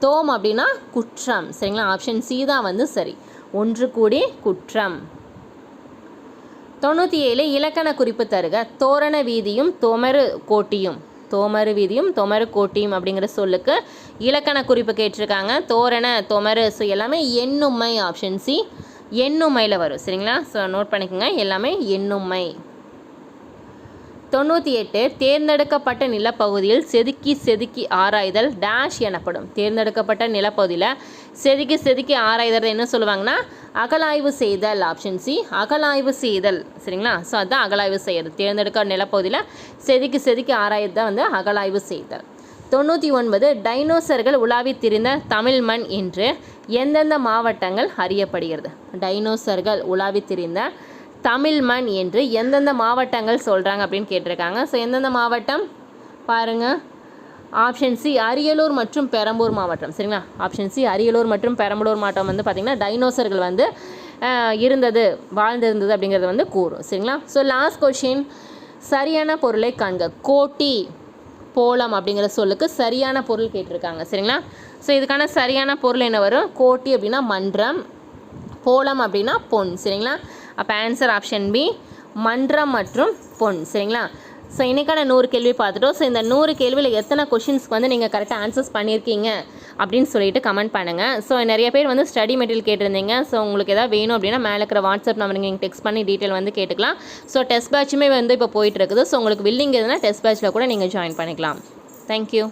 தோம் அப்படின்னா குற்றம் சரிங்களா. ஆப்ஷன் சி தான் வந்து சரி, ஒன்று கூடி குற்றம். 97 இலக்கண குறிப்பு தருக. தோரண வீதியும் தொமரு கோட்டியும் தோமரு வீதியும் தொமரு கோட்டியும் அப்படிங்கிற சொல்லுக்கு இலக்கண குறிப்பு கேட்டிருக்காங்க. தோரண தொமரு ஸோ எல்லாமே எண்ணுமை. ஆப்ஷன் சி எண்ணுமையில் வரும். சரிங்களா? ஸோ நோட் பண்ணிக்கோங்க, எல்லாமே எண்ணுமை. 98 தேர்ந்தெடுக்கப்பட்ட நிலப்பகுதியில் செதுக்கி ஆராய்தல் டேஷ் எனப்படும். தேர்ந்தெடுக்கப்பட்ட நிலப்பகுதியில் செதுக்கி ஆராய்தல் என்ன சொல்லுவாங்கன்னா அகலாய்வு செய்தல். ஆப்ஷன் சி அகலாய்வு செய்தல். சரிங்களா? ஸோ அதுதான் அகலாய்வு செய்யறது. தேர்ந்தெடுக்க நிலப்பகுதியில் செதுக்கி ஆராய்வது தான் வந்து அகலாய்வு செய்தல். 99 டைனோசர்கள் உலாவி திரிந்த தமிழ் மண் என்று எந்தெந்த மாவட்டங்கள் அறியப்படுகிறது? டைனோசர்கள் உலாவி திரிந்த தமிழ் மண் என்று எந்தெந்த மாவட்டங்கள் சொல்கிறாங்க அப்படின்னு கேட்டிருக்காங்க. ஸோ எந்தெந்த மாவட்டம் பாருங்கள். ஆப்ஷன் சி அரியலூர் மற்றும் பெரம்பூர் மாவட்டம். சரிங்களா? ஆப்ஷன் சி அரியலூர் மற்றும் பெரம்பலூர் மாவட்டம் வந்து பார்த்திங்கன்னா டைனோசர்கள் வந்து வாழ்ந்திருந்தது அப்படிங்கிறது வந்து கூறும். சரிங்களா? ஸோ லாஸ்ட் கொஷின், சரியான பொருளை காண்க. கோட்டி போலம் அப்படிங்கிற சொல்லுக்கு சரியான பொருள் கேட்டிருக்காங்க. சரிங்களா? ஸோ இதுக்கான சரியான பொருள் என்ன வரும்? கோட்டி அப்படின்னா மன்றம், போலம் அப்படின்னா பொன். சரிங்களா? அப்போ ஆன்சர் ஆப்ஷன் பி மன்றம் மற்றும் பொன். சரிங்களா? ஸோ இன்றைக்கான 100 கேள்வி பார்த்துட்டோம். ஸோ இந்த 100 கேள்வியில் எத்தனை கொஷின்ஸ்க்கு வந்து நீங்கள் கரெக்டாக ஆன்சர்ஸ் பண்ணியிருக்கீங்க அப்படின்னு சொல்லிட்டு கமெண்ட் பண்ணுங்கள். ஸோ நிறைய பேர் வந்து ஸ்டடி மெட்டீரியல் கேட்டிருந்தீங்க. ஸோ உங்களுக்கு எதாவது வேணும் அப்படின்னா மேலே இருக்கிற வாட்ஸ்அப் நம்பர் நீங்கள் டெக்ஸ்ட் பண்ணி டீட்டெயில் வந்து கேட்டுக்கலாம். ஸோ டெஸ்ட் பேட்சுமே வந்து இப்போ போயிட்டு இருக்குது. ஸோ உங்களுக்கு வில்லிங் எதுனா டெஸ்ட் பேட்சில் கூட நீங்கள் ஜாயின் பண்ணிக்கலாம். தேங்க்யூ.